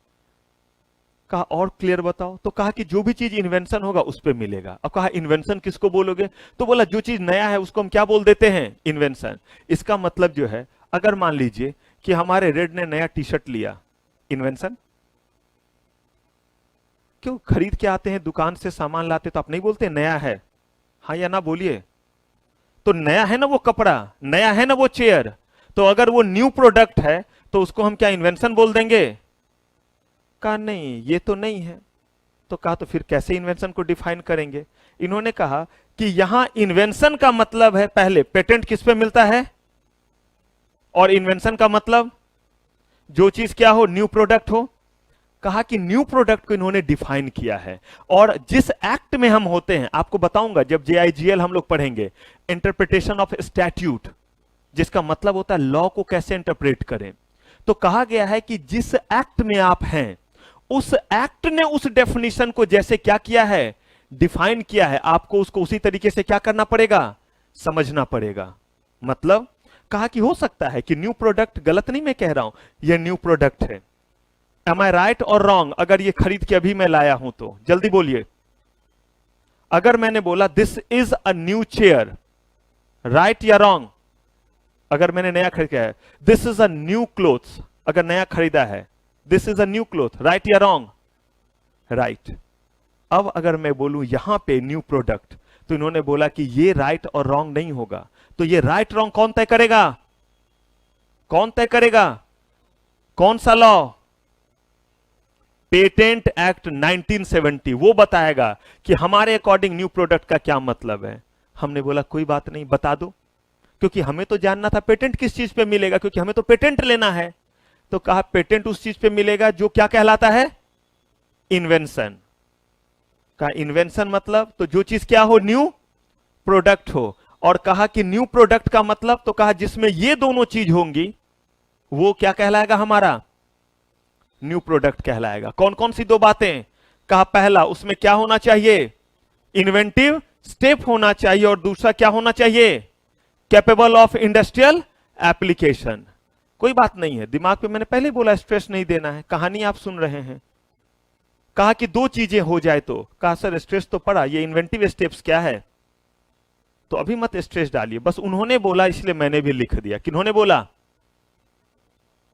कहा और क्लियर बताओ। तो कहा कि जो भी चीज इन्वेंशन होगा उस पे मिलेगा। अब कहा इन्वेंशन किसको बोलोगे? तो बोला जो चीज नया है उसको हम क्या बोल देते हैं? इन्वेंशन। इसका मतलब जो है, अगर मान लीजिए कि हमारे रेड ने नया टी शर्ट लिया, इन्वेंशन। क्यों खरीद के आते हैं दुकान से सामान लाते तो आप नहीं बोलते नया है? हाँ या ना बोलिए। तो नया है ना वो कपड़ा, नया है ना वो चेयर। तो अगर वो न्यू प्रोडक्ट है तो उसको हम क्या इन्वेंशन बोल देंगे? कहा नहीं, ये तो नहीं है। तो कहा तो फिर कैसे इन्वेंशन को डिफाइन करेंगे? इन्होंने कहा कि यहां इन्वेंशन का मतलब है, पहले पेटेंट किस पे मिलता है, और इन्वेंशन का मतलब जो चीज क्या हो, न्यू प्रोडक्ट हो। कहा कि न्यू प्रोडक्ट को इन्होंने डिफाइन किया है, और जिस एक्ट में हम होते हैं आपको बताऊंगा जब JIGL हम लोग पढ़ेंगे, इंटरप्रिटेशन ऑफ स्टैट्यूट, जिसका मतलब होता है लॉ को कैसे इंटरप्रेट करें। तो कहा गया है कि जिस एक्ट में आप हैं उस एक्ट ने उस डेफिनेशन को जैसे क्या किया है, डिफाइन किया है, आपको उसको उसी तरीके से क्या करना पड़ेगा, समझना पड़ेगा। मतलब कहा कि हो सकता है कि न्यू प्रोडक्ट, गलत नहीं मैं कह रहा हूं, यह न्यू प्रोडक्ट है। एम आई राइट और रॉन्ग? अगर ये खरीद के अभी मैं लाया हूं तो जल्दी बोलिए। अगर मैंने बोला this is a new chair, right या रॉन्ग? अगर मैंने नया खरीद के है, this is a new clothes, अगर नया खरीदा है, this is a new cloth, right या रॉन्ग? राइट। अब अगर मैं बोलूं यहां पे न्यू प्रोडक्ट, तो इन्होंने बोला कि ये राइट और रॉन्ग नहीं होगा। तो ये राइट रॉन्ग कौन तय करेगा? कौन तय करेगा? कौन सा लॉ? पेटेंट एक्ट 1970 वो बताएगा कि हमारे अकॉर्डिंग न्यू प्रोडक्ट का क्या मतलब है। हमने बोला कोई बात नहीं, बता दो, क्योंकि हमें तो जानना था पेटेंट किस चीज पे मिलेगा, क्योंकि हमें तो पेटेंट लेना है। तो कहा पेटेंट उस चीज पे मिलेगा जो क्या कहलाता है, इन्वेंशन। कहा इन्वेंशन मतलब तो जो चीज क्या हो, न्यू प्रोडक्ट हो। और कहा कि न्यू प्रोडक्ट का मतलब, तो कहा जिसमें ये दोनों चीज होंगी वो क्या कहलाएगा, हमारा न्यू प्रोडक्ट कहलाएगा। कौन कौन सी दो बातें? कहा पहला, उसमें क्या होना चाहिए, इन्वेंटिव स्टेप होना चाहिए, और दूसरा क्या होना चाहिए, कैपेबल ऑफ इंडस्ट्रियल एप्लीकेशन। कोई बात नहीं है, दिमाग पे मैंने पहले बोला स्ट्रेस नहीं देना है, कहानी आप सुन रहे हैं। कहा कि दो चीजें हो जाए तो, कहा सर स्ट्रेस तो पड़ा, ये इन्वेंटिव स्टेप्स क्या है, तो अभी मत स्ट्रेस डालिए, बस उन्होंने बोला इसलिए मैंने भी लिख दिया। किन्होंने बोला?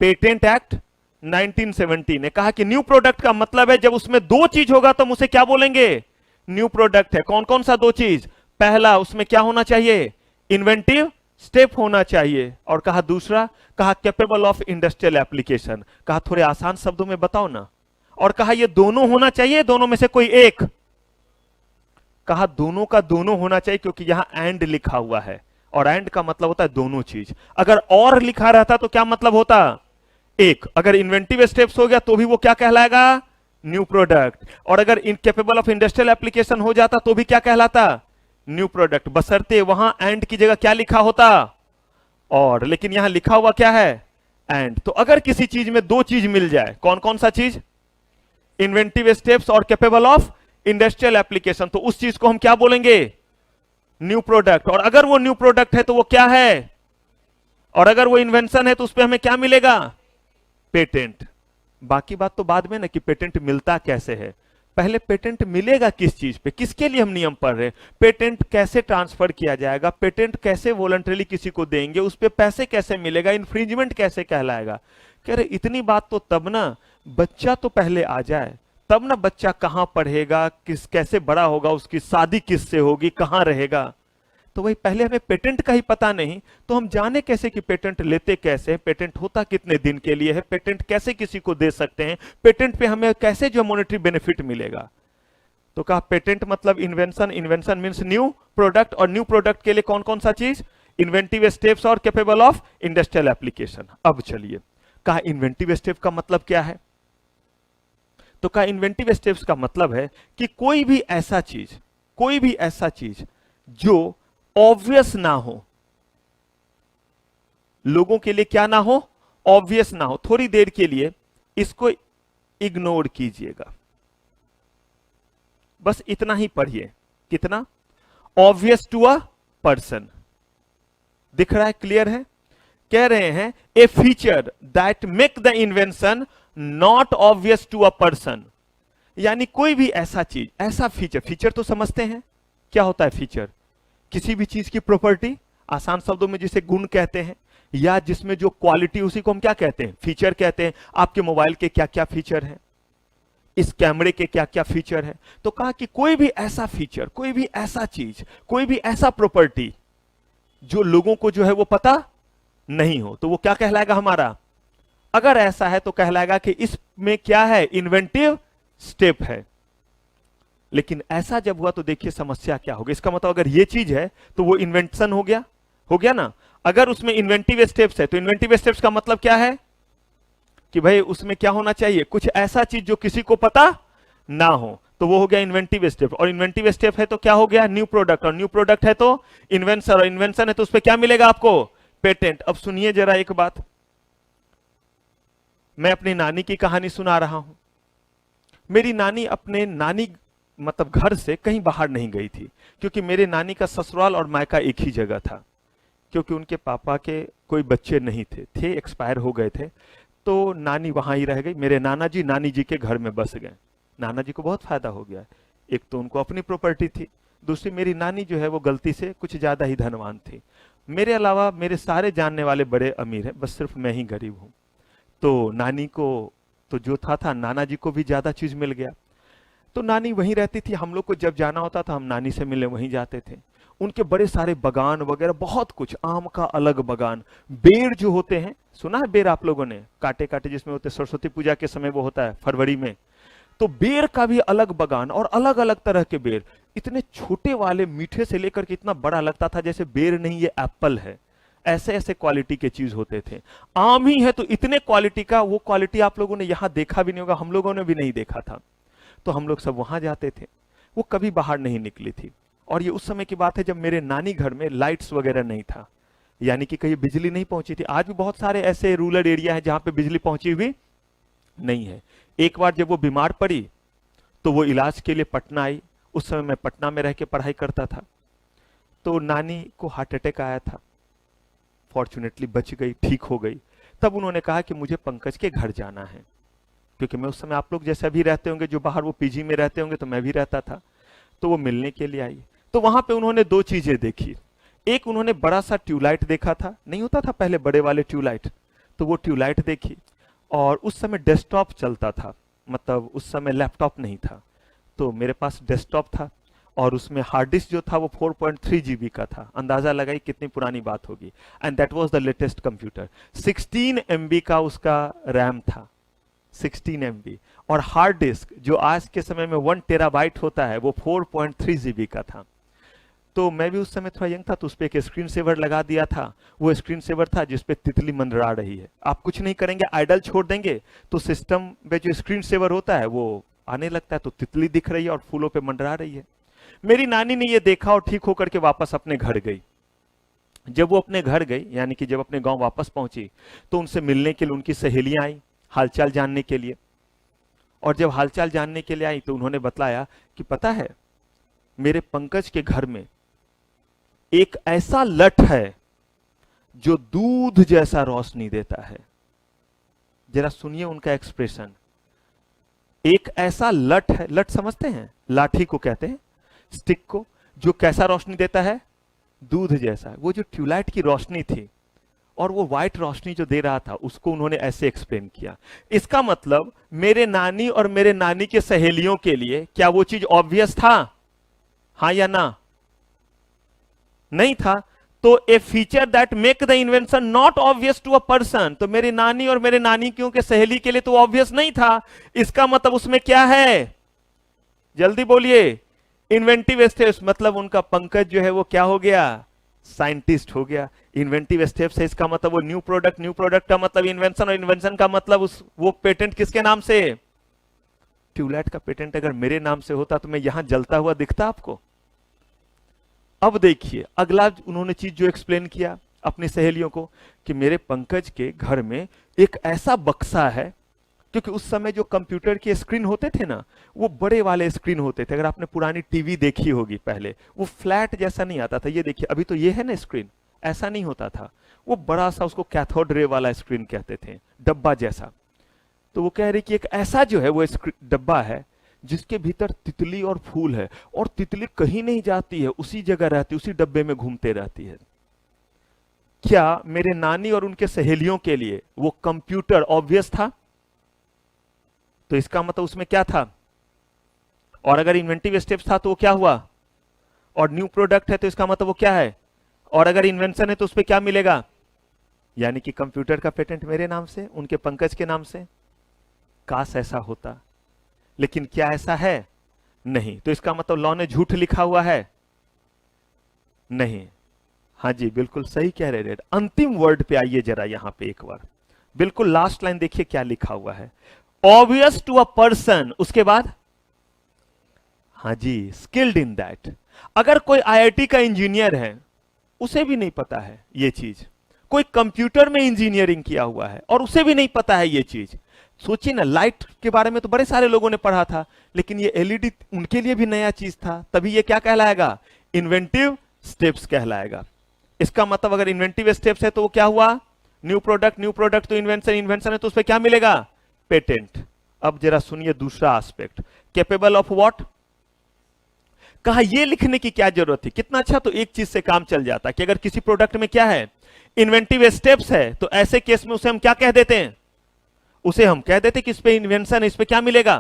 पेटेंट एक्ट 1970 ने कहा कि न्यू प्रोडक्ट का मतलब है जब उसमें दो चीज होगा तो हम उसे क्या बोलेंगे, न्यू प्रोडक्ट है। कौन कौन सा दो चीज? पहला, उसमें क्या होना चाहिए, इन्वेंटिव स्टेप होना चाहिए, और कहा दूसरा, कहा कैपेबल ऑफ इंडस्ट्रियल एप्लीकेशन। कहा थोड़े आसान शब्दों में बताओ ना। और कहा ये दोनों होना चाहिए, दोनों में से कोई एक? कहा दोनों का दोनों होना चाहिए, क्योंकि यहां एंड लिखा हुआ है, और एंड का मतलब होता है दोनों चीज। अगर और लिखा रहता तो क्या मतलब होता, एक। अगर इन्वेंटिव स्टेप्स हो गया तो भी वो क्या कहलाएगा, न्यू प्रोडक्ट। और अगर इनकेपेबल ऑफ इंडस्ट्रियल एप्लीकेशन हो जाता तो भी क्या कहलाता, न्यू प्रोडक्ट, बशर्ते वहां एंड की जगह क्या लिखा होता, और। लेकिन यहां लिखा हुआ क्या है, एंड। तो अगर किसी चीज में दो चीज मिल जाए, कौन कौन सा चीज, इन्वेंटिव स्टेप्स और कैपेबल ऑफ इंडस्ट्रियल एप्लीकेशन, तो उस चीज को हम क्या बोलेंगे? New product. और अगर वो न्यू प्रोडक्ट है तो वो क्या है? और अगर वो इन्वेंशन है तो उस पर हमें क्या मिलेगा? पेटेंट। बाकी बात तो बाद में ना कि पेटेंट मिलता कैसे है, पहले पेटेंट मिलेगा किस चीज पे, किसके लिए हम नियम पढ़ रहे हैं, पेटेंट कैसे ट्रांसफर किया जाएगा, पेटेंट कैसे वॉलंटरीली किसी को देंगे, उस पे पैसे कैसे मिलेगा, इन्फ्रिंजमेंट कैसे कहलाएगा। कह रहे इतनी बात तो तब ना बच्चा तो पहले आ जाए, तब ना बच्चा कहां पढ़ेगा, किस कैसे बड़ा होगा, उसकी शादी किससे होगी, कहां रहेगा। तो वही पहले हमें पेटेंट का ही पता नहीं तो हम जाने कैसे कि पेटेंट लेते कैसे हैं, पेटेंट होता कितने दिन के लिए है, पेटेंट कैसे किसी को दे सकते हैं, पेटेंट पे हमें कैसे जो मॉनेटरी बेनिफिट मिलेगा। तो कहा पेटेंट मतलब invention, invention means new product, और न्यू प्रोडक्ट के लिए कौन कौन सा चीज? इन्वेंटिव स्टेप्स और कैपेबल ऑफ इंडस्ट्रियल एप्लीकेशन। अब चलिए, कहा इन्वेंटिव स्टेप का मतलब क्या है? तो कहा इन्वेंटिव स्टेप्स का मतलब है कि कोई भी ऐसा चीज जो ऑब्वियस ना हो, लोगों के लिए क्या ना हो? ऑब्वियस ना हो। थोड़ी देर के लिए इसको इग्नोर कीजिएगा, बस इतना ही पढ़िए। कितना? Obvious to a person. दिख रहा है? क्लियर है? कह रहे हैं a feature that make the invention not obvious to a person, यानी कोई भी ऐसा चीज, ऐसा फीचर तो समझते हैं क्या होता है फीचर? किसी भी चीज की प्रॉपर्टी, आसान शब्दों में जिसे गुण कहते हैं, या जिसमें जो क्वालिटी, उसी को हम क्या कहते हैं? फीचर कहते हैं। आपके मोबाइल के क्या क्या फीचर हैं, इस कैमरे के क्या क्या फीचर है। तो कहा कि कोई भी ऐसा फीचर, कोई भी ऐसा चीज, कोई भी ऐसा प्रॉपर्टी जो लोगों को जो है वो पता नहीं हो, तो वो क्या कहलाएगा हमारा? अगर ऐसा है तो कहलाएगा कि इसमें क्या है? इन्वेंटिव स्टेप है। लेकिन ऐसा जब हुआ तो देखिए समस्या क्या होगी। इसका मतलब अगर ये चीज है तो वो इन्वेंशन हो गया ना। अगर उसमें इन्वेंटिव स्टेप्स है तो इन्वेंटिव स्टेप्स का मतलब क्या है? कि भाई उसमें क्या होना चाहिए? कुछ ऐसा चीज जो किसी को पता ना हो, तो वो हो गया इन्वेंटिव स्टेप। और इन्वेंटिव स्टेप है तो क्या हो गया? New product. और न्यू प्रोडक्ट है तो इन्वेंशन, और इन्वेंशन है तो उस पर क्या मिलेगा आपको? पेटेंट। अब सुनिए जरा एक बात, मैं अपनी नानी की कहानी सुना रहा हूं। मेरी नानी अपने नानी मतलब घर से कहीं बाहर नहीं गई थी, क्योंकि मेरे नानी का ससुराल और मायका एक ही जगह था, क्योंकि उनके पापा के कोई बच्चे नहीं थे, एक्सपायर हो गए थे, तो नानी वहां ही रह गई। मेरे नाना जी नानी जी के घर में बस गए। नाना जी को बहुत फायदा हो गया, एक तो उनको अपनी प्रॉपर्टी थी, दूसरी मेरी नानी जो है वो गलती से कुछ ज्यादा ही धनवान थी। मेरे अलावा मेरे सारे जानने वाले बड़े अमीर हैं, बस सिर्फ मैं ही गरीब हूं। तो नानी को तो जो था नाना जी को भी ज्यादा चीज मिल गया। तो नानी वहीं रहती थी, हम लोग को जब जाना होता था हम नानी से मिलने वहीं जाते थे। उनके बड़े सारे बगान वगैरह, बहुत कुछ, आम का अलग बगान, बेर जो होते हैं, सुना है बेर आप लोगों ने? काटे काटे जिसमें होते, सरस्वती पूजा के समय वो होता है फरवरी में, तो बेर का भी अलग बगान, और अलग अलग तरह के बेर, इतने छोटे वाले मीठे से लेकर के इतना बड़ा लगता था जैसे बेर नहीं ये एप्पल है, ऐसे ऐसे क्वालिटी के चीज होते थे। आम ही है तो इतने क्वालिटी का, वो क्वालिटी आप लोगों ने यहां देखा भी नहीं होगा, हम लोगों ने भी नहीं देखा था। तो हम लोग सब वहां जाते थे, वो कभी बाहर नहीं निकली थी। और ये उस समय की बात है जब मेरे नानी घर में लाइट्स वगैरह नहीं था, यानी कि कहीं बिजली नहीं पहुंची थी। आज भी बहुत सारे ऐसे रूरल एरिया है जहां पे बिजली पहुंची हुई नहीं है। एक बार जब वो बीमार पड़ी तो वो इलाज के लिए पटना आई, उस समय मैं पटना में रह के पढ़ाई करता था। तो नानी को हार्ट अटैक आया था, फॉर्चुनेटली बच गई, ठीक हो गई। तब उन्होंने कहा कि मुझे पंकज के घर जाना है, क्योंकि मैं उस समय आप लोग जैसे अभी रहते होंगे, जो बाहर वो पीजी में रहते होंगे, तो मैं भी रहता था। तो वो मिलने के लिए आई, तो वहां पे उन्होंने दो चीजें देखी। एक उन्होंने बड़ा सा ट्यूबलाइट देखा था, नहीं होता था पहले बड़े वाले ट्यूबलाइट, तो वो ट्यूबलाइट देखी। और उस समय डेस्कटॉप चलता था, मतलब उस समय लैपटॉप नहीं था, तो मेरे पास डेस्कटॉप था, और उसमें हार्ड डिस्क जो था वो 4.3 GB का था। अंदाजा लगाई कितनी पुरानी बात होगी। And that was the latest computer. 16 MB का उसका रैम था, 16 MB। और हार्ड डिस्क जो आज के समय में 1 TB होता है, वो 4.3 GB का था। तो मैं भी उस समय थोड़ा यंग था, तो उस पर एक स्क्रीन सेवर लगा दिया था। वो स्क्रीन सेवर था जिसपे तितली मंडरा रही है। आप कुछ नहीं करेंगे, आइडल छोड़ देंगे तो सिस्टम में जो स्क्रीन सेवर होता है वो आने लगता है, तो तितली दिख रही है और फूलों पे मंडरा रही है। मेरी नानी ने ये देखा और ठीक होकर के वापस अपने घर गई। जब वो अपने घर गई, यानी कि जब अपने गांव वापस पहुंची, तो उनसे मिलने के लिए उनकी सहेलियां आई, हालचाल जानने के लिए। और जब हालचाल जानने के लिए आई तो उन्होंने बतलाया कि पता है मेरे पंकज के घर में एक ऐसा लठ है जो दूध जैसा रोशनी देता है। जरा सुनिए उनका एक्सप्रेशन। एक ऐसा लठ है, लठ समझते हैं, लाठी को कहते हैं, स्टिक को, जो कैसा रोशनी देता है, दूध जैसा। वो जो ट्यूबलाइट की रोशनी थी और वो व्हाइट रोशनी जो दे रहा था, उसको उन्होंने ऐसे एक्सप्लेन किया। इसका मतलब मेरे नानी और मेरे नानी के सहेलियों के लिए क्या वो चीज ऑब्वियस था? हां या ना? नहीं था। तो a feature that make the invention not obvious to a person, तो मेरी नानी और मेरे नानी के सहेली के लिए तो ऑब्वियस नहीं था। इसका मतलब उसमें क्या है? जल्दी बोलिए। इन्वेंटिव स्टेप्स, मतलब उनका पंकज जो है वो क्या हो गया? साइंटिस्ट हो गया। इन्वेंटिव स्टेप्स है, इसका मतलब वो न्यू प्रोडक्ट का मतलब इन्वेंशन, और इन्वेंशन का मतलब वो पेटेंट किसके नाम से? ट्यूबलाइट का पेटेंट अगर मेरे नाम से होता तो मैं यहां जलता हुआ दिखता आपको? अब देखिए अगला उन्होंने चीज जो एक्सप्लेन किया अपनी सहेलियों को कि मेरे पंकज के घर में एक ऐसा बक्सा है, क्योंकि उस समय जो कंप्यूटर के स्क्रीन होते थे ना, वो बड़े वाले स्क्रीन होते थे। अगर आपने पुरानी टीवी देखी होगी पहले, वो फ्लैट जैसा नहीं आता था। ये देखिए अभी तो ये है ना स्क्रीन, ऐसा नहीं होता था। वो बड़ा सा, उसको कैथोड रे वाला स्क्रीन कहते थे, डब्बा जैसा। तो वो कह रहे कि एक ऐसा जो है वो डब्बा है जिसके भीतर तितली और फूल है, और तितली कहीं नहीं जाती है, उसी जगह रहती, उसी डब्बे में घूमते रहती है। क्या मेरे नानी और उनके सहेलियों के लिए वो कंप्यूटर ऑब्वियस था? तो इसका मतलब उसमें क्या था? और अगर इन्वेंटिव स्टेप्स था तो वो क्या हुआ? और न्यू प्रोडक्ट है तो इसका मतलब वो क्या है? और अगर इन्वेंशन है तो उस पर क्या मिलेगा? यानी कि कंप्यूटर का पेटेंट मेरे नाम से, उनके पंकज के नाम से। काश ऐसा होता, लेकिन क्या ऐसा है? नहीं। तो इसका मतलब लॉ ने झूठ लिखा हुआ है? नहीं। हाँ जी, बिल्कुल सही कह रहे हैं। अंतिम वर्ड पे आइए जरा, यहां पे एक बार बिल्कुल लास्ट लाइन देखिए क्या लिखा हुआ है। ऑब्वियस टू अ पर्सन, उसके बाद हाँ जी, स्किल्ड इन दैट। अगर कोई आईआईटी का इंजीनियर है, उसे भी नहीं पता है ये चीज। कोई कंप्यूटर में इंजीनियरिंग किया हुआ है और उसे भी नहीं पता है ये चीज। सोचिए ना, लाइट के बारे में तो बड़े सारे लोगों ने पढ़ा था, लेकिन ये एलईडी उनके लिए भी नया चीज था। तभी ये क्या कहलाएगा? इन्वेंटिव स्टेप्स कहलाएगा। इसका मतलब अगर इन्वेंटिव स्टेप्स है तो वो क्या हुआ? न्यू प्रोडक्ट तो इन्वेंशन है तो उस पर क्या मिलेगा? पेटेंट। अब जरा सुनिए दूसरा एस्पेक्ट, कैपेबल ऑफ व्हाट। कहा ये लिखने की क्या जरूरत थी? कितना अच्छा, तो एक चीज से काम चल जाता कि अगर किसी प्रोडक्ट में क्या है? इन्वेंटिव स्टेप्स है, तो ऐसे केस में उसे हम क्या कह देते हैं? उसे हम कह देते कि इस पे इन्वेंशन है, इस पे क्या मिलेगा?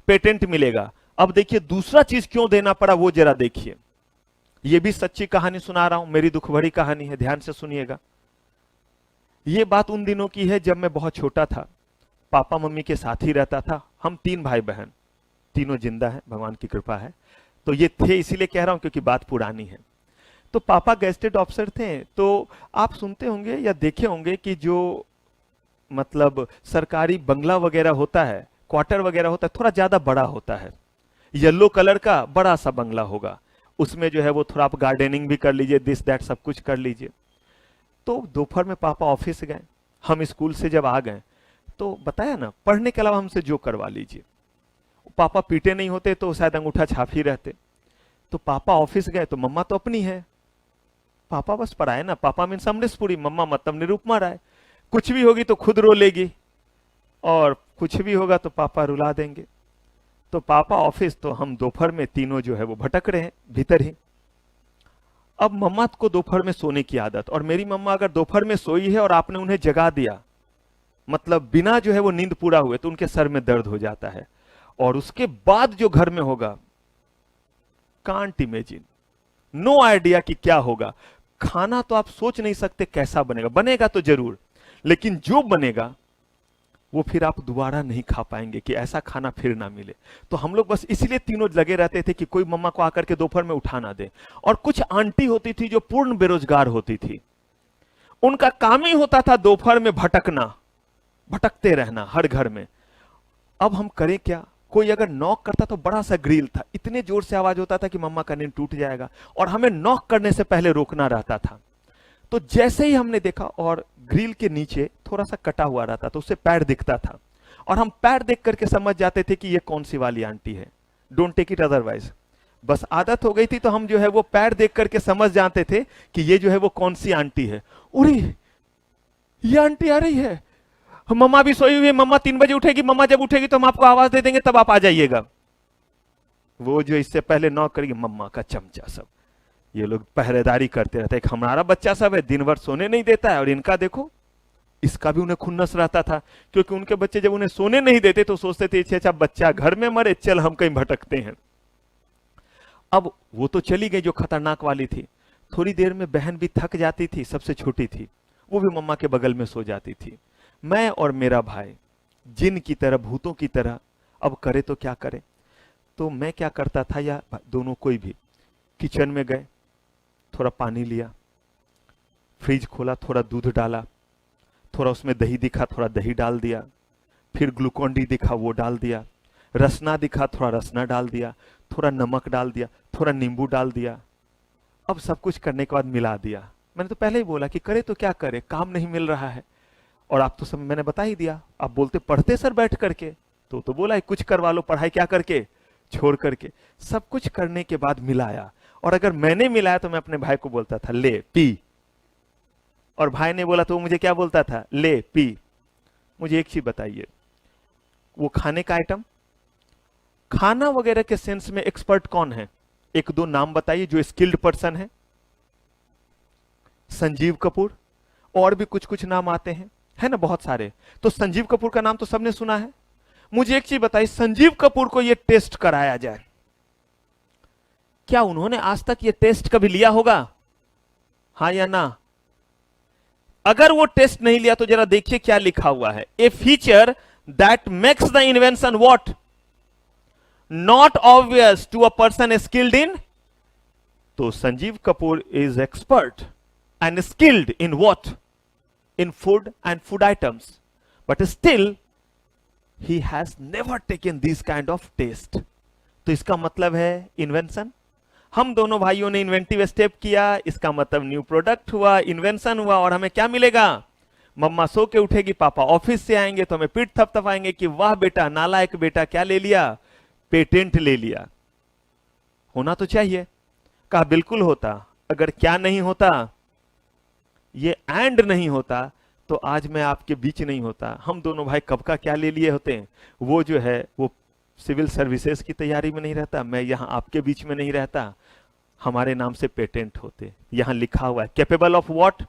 पेटेंट मिलेगा। अब देखिए दूसरा चीज क्यों देना पड़ा वो जरा देखिए। ये भी सच्ची कहानी सुना रहा हूं, मेरी दुख भरी कहानी है, ध्यान से सुनिएगा। ये बात उन दिनों की है जब मैं बहुत छोटा था, पापा मम्मी के साथ ही रहता था। हम 3 भाई बहन, तीनों जिंदा हैं, भगवान की कृपा है। तो ये थे इसीलिए कह रहा हूं क्योंकि बात पुरानी है। तो पापा गेस्टेड ऑफिसर थे। तो आप सुनते होंगे या देखे होंगे कि जो मतलब सरकारी बंगला वगैरह होता है, क्वार्टर वगैरह होता है, थोड़ा ज्यादा बड़ा होता है। येलो कलर का बड़ा सा बंगला होगा, उसमें जो है वो थोड़ा आप गार्डनिंग भी कर लीजिए, दिस दैट सब कुछ कर लीजिए। तो दोपहर में पापा ऑफिस गए, हम स्कूल से जब आ गए तो बताया ना, पढ़ने के अलावा हमसे जो करवा लीजिए। पापा पीटे नहीं होते तो शायद अंगूठा छाप ही रहते। तो पापा ऑफिस गए तो मम्मा तो अपनी है, पापा बस पढ़ाए ना। पापा मीन्स अमरीशपुरी, मम्मा मतलब निरुपमा राय। कुछ भी होगी तो खुद रो लेगी और कुछ भी होगा तो पापा रुला देंगे। तो पापा ऑफिस, तो हम दोपहर में तीनों जो है वो भटक रहे हैं भीतर ही। अब मम्मा को दोपहर में सोने की आदत, और मेरी मम्मा अगर दोपहर में सोई है और आपने उन्हें जगा दिया, मतलब बिना जो है वो नींद पूरा हुए, तो उनके सर में दर्द हो जाता है। और उसके बाद जो घर में होगा, कांट इमेजिन, नो आइडिया कि क्या होगा। खाना तो आप सोच नहीं सकते कैसा बनेगा, बनेगा तो जरूर, लेकिन जो बनेगा वो फिर आप दोबारा नहीं खा पाएंगे कि ऐसा खाना फिर ना मिले। तो हम लोग बस इसलिए तीनों लगे रहते थे कि कोई मम्मा को आकर के दोपहर में उठा ना दे। और कुछ आंटी होती थी जो पूर्ण बेरोजगार होती थी, उनका काम ही होता था दोपहर में भटकना, भटकते रहना हर घर में। अब हम करें क्या? कोई अगर नॉक करता तो बड़ा सा ग्रिल था, इतने जोर से आवाज होता था कि मम्मा का नींद टूट जाएगा, और हमें नॉक करने से पहले रोकना रहता था। तो जैसे ही हमने देखा, और ग्रिल के नीचे थोड़ा सा कटा हुआ रहता तो उससे पैर दिखता था, और हम पैर देख करके समझ जाते थे कि ये कौन सी वाली आंटी है। Don't take it otherwise. बस आदत हो गई थी तो हम जो है वो पैर देख करके समझ जाते थे कि ये जो है वो कौन सी आंटी है। उरी, ये आंटी आ रही है, मम्मा भी सोई हुई है, मम्मा 3 बजे उठेगी, मम्मा जब उठेगी तो हम आपको आवाज दे देंगे, तब आप आ जाइएगा। वो जो इससे पहले नॉक करेगी, मम्मा का चमचा सब, ये लोग पहरेदारी करते रहते हैं। हमारा बच्चा सब है दिन भर सोने नहीं देता है, और इनका देखो, इसका भी उन्हें खुन्नस रहता था, क्योंकि उनके बच्चे जब उन्हें सोने नहीं देते तो सोचते थे अच्छा बच्चा घर में मरे, चल हम कहीं भटकते हैं। अब वो तो चली गई जो खतरनाक वाली थी। थोड़ी देर में बहन भी थक जाती थी, सबसे छोटी थी, वो भी मम्मा के बगल में सो जाती थी। मैं और मेरा भाई जिन की तरह, भूतों की तरह, अब करे तो क्या करे। तो मैं क्या करता था, या दोनों कोई भी, किचन में गए, थोड़ा पानी लिया, फ्रिज खोला, थोड़ा दूध डाला, थोड़ा उसमें दही दिखा, थोड़ा दही डाल दिया, फिर ग्लूकोन डी दिखा, वो डाल दिया, रसना दिखा, थोड़ा रसना डाल दिया, थोड़ा नमक डाल दिया, थोड़ा नींबू डाल दिया। अब सब कुछ करने के बाद मिला दिया। मैंने तो पहले ही बोला कि करे तो क्या करे, काम नहीं मिल रहा है। और आप तो सब मैंने बता ही दिया। आप बोलते पढ़ते सर बैठ करके, तो बोला कुछ करवा लो, पढ़ाई क्या करके, छोड़ करके। सब कुछ करने के बाद मिलाया, और अगर मैंने मिलाया तो मैं अपने भाई को बोलता था ले पी, और भाई ने बोला तो वो मुझे क्या बोलता था, ले पी। मुझे एक चीज बताइए, वो खाने का आइटम, खाना वगैरह के सेंस में एक्सपर्ट कौन है? एक दो नाम बताइए जो स्किल्ड पर्सन है। संजीव कपूर, और भी कुछ कुछ नाम आते हैं, है ना, बहुत सारे। तो संजीव कपूर का नाम तो सबने सुना है। मुझे एक चीज बताइए, संजीव कपूर को यह टेस्ट कराया जाए, क्या उन्होंने आज तक यह टेस्ट कभी लिया होगा? हाँ या ना? अगर वो टेस्ट नहीं लिया तो जरा देखिए क्या लिखा हुआ है, a feature that makes the invention what not obvious to a person skilled in. तो Sanjeev Kapoor is expert and skilled in what? In food and food items, but still he has never taken this kind of test। तो इसका मतलब है invention. हम दोनों भाइयों ने inventive step किया, इसका मतलब न्यू प्रोडक्ट हुआ, इन्वेंशन हुआ, और हमें क्या मिलेगा? मम्मा सो के उठेगी, पापा ऑफिस से आएंगे तो हमें पीठ थपथपाएंगे कि वाह बेटा, नालायक बेटा, क्या ले लिया? पेटेंट ले लिया। होना तो चाहिए। कहा बिल्कुल होता। अगर क्या नहीं होता, ये एंड नहीं होता, तो आज मैं आपके बीच नहीं होता। हम दोनों भाई कब का क्या ले लिए होते हैं। वो जो है वो सिविल सर्विसेज की तैयारी में नहीं रहता, मैं यहां आपके बीच में नहीं रहता, हमारे नाम से पेटेंट होते। यहां लिखा हुआ है capable of what?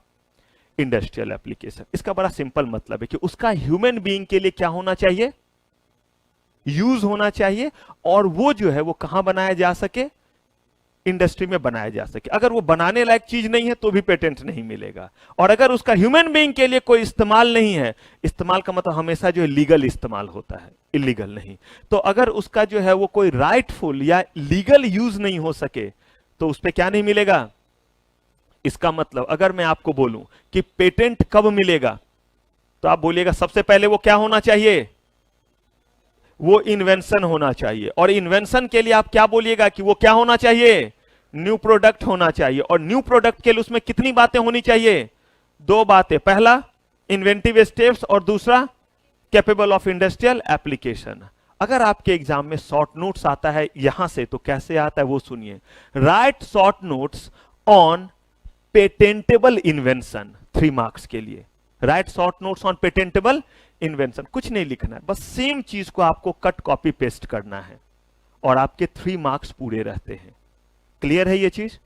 Industrial application. इसका बड़ा सिंपल मतलब है कि उसका ह्यूमन बीइंग के लिए क्या होना चाहिए? यूज होना चाहिए, और वो जो है वो कहां बनाया जा सके? इंडस्ट्री में बनाया जा सके। अगर वो बनाने लायक चीज नहीं है तो भी पेटेंट नहीं मिलेगा। और अगर उसका ह्यूमन बीइंग के लिए कोई इस्तेमाल नहीं है, इस्तेमाल का मतलब हमेशा जो है लीगल इस्तेमाल होता है, इलीगल नहीं। तो अगर उसका जो है वो कोई राइटफुल या लीगल यूज नहीं हो सके तो उस पर क्या नहीं मिलेगा? इसका मतलब अगर मैं आपको बोलूं कि पेटेंट कब मिलेगा, तो आप बोलिएगा सबसे पहले वो क्या होना चाहिए? वो इन्वेंशन होना चाहिए। और इन्वेंशन के लिए आप क्या बोलिएगा कि वो क्या होना चाहिए? न्यू प्रोडक्ट होना चाहिए। और न्यू प्रोडक्ट के लिए उसमें कितनी बातें होनी चाहिए? 2 बातें। पहला इन्वेंटिव स्टेप्स, और दूसरा कैपेबल ऑफ इंडस्ट्रियल एप्लीकेशन। अगर आपके एग्जाम में शॉर्ट नोट्स आता है यहां से, तो कैसे आता है वो सुनिए। Right short notes on patentable invention, 3 marks के लिए। Right short notes on patentable invention, कुछ नहीं लिखना है, बस सेम चीज को आपको कट कॉपी पेस्ट करना है, और आपके 3 मार्क्स पूरे रहते हैं। क्लियर है ये चीज?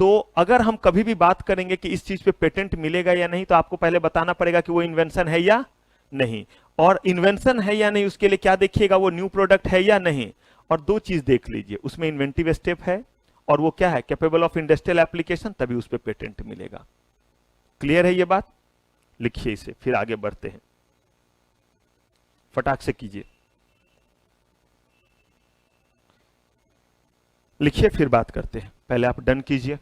तो अगर हम कभी भी बात करेंगे कि इस चीज पे पेटेंट मिलेगा या नहीं, तो आपको पहले बताना पड़ेगा कि वो इन्वेंशन है या नहीं। और इन्वेंशन है या नहीं उसके लिए क्या देखिएगा? वो न्यू प्रोडक्ट है या नहीं। और 2 चीज देख लीजिए, उसमें इन्वेंटिव स्टेप है, और वो क्या है? कैपेबल ऑफ इंडस्ट्रियल एप्लीकेशन, तभी उस पर पेटेंट मिलेगा। क्लियर है ये बात? लिखिए इसे, फिर आगे बढ़ते हैं। फटाक से कीजिए, लिखिए, फिर बात करते हैं। पहले आप डन कीजिए।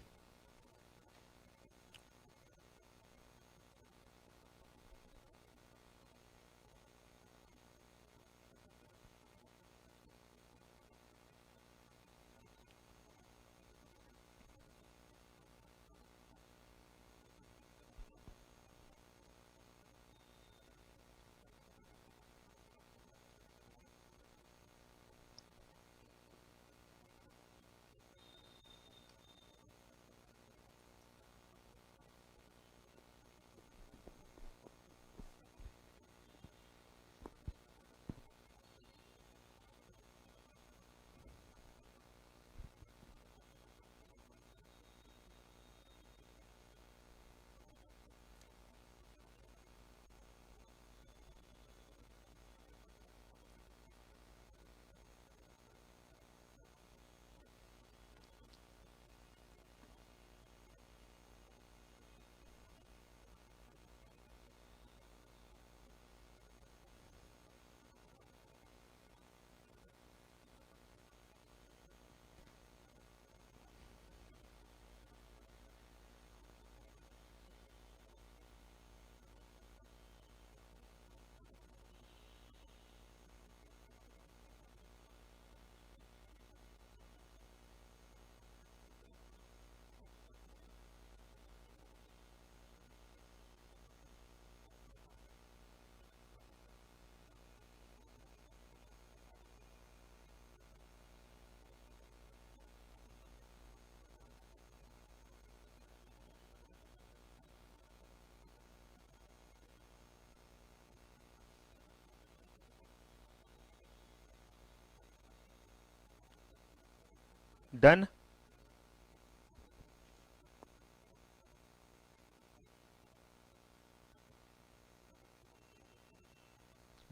डन।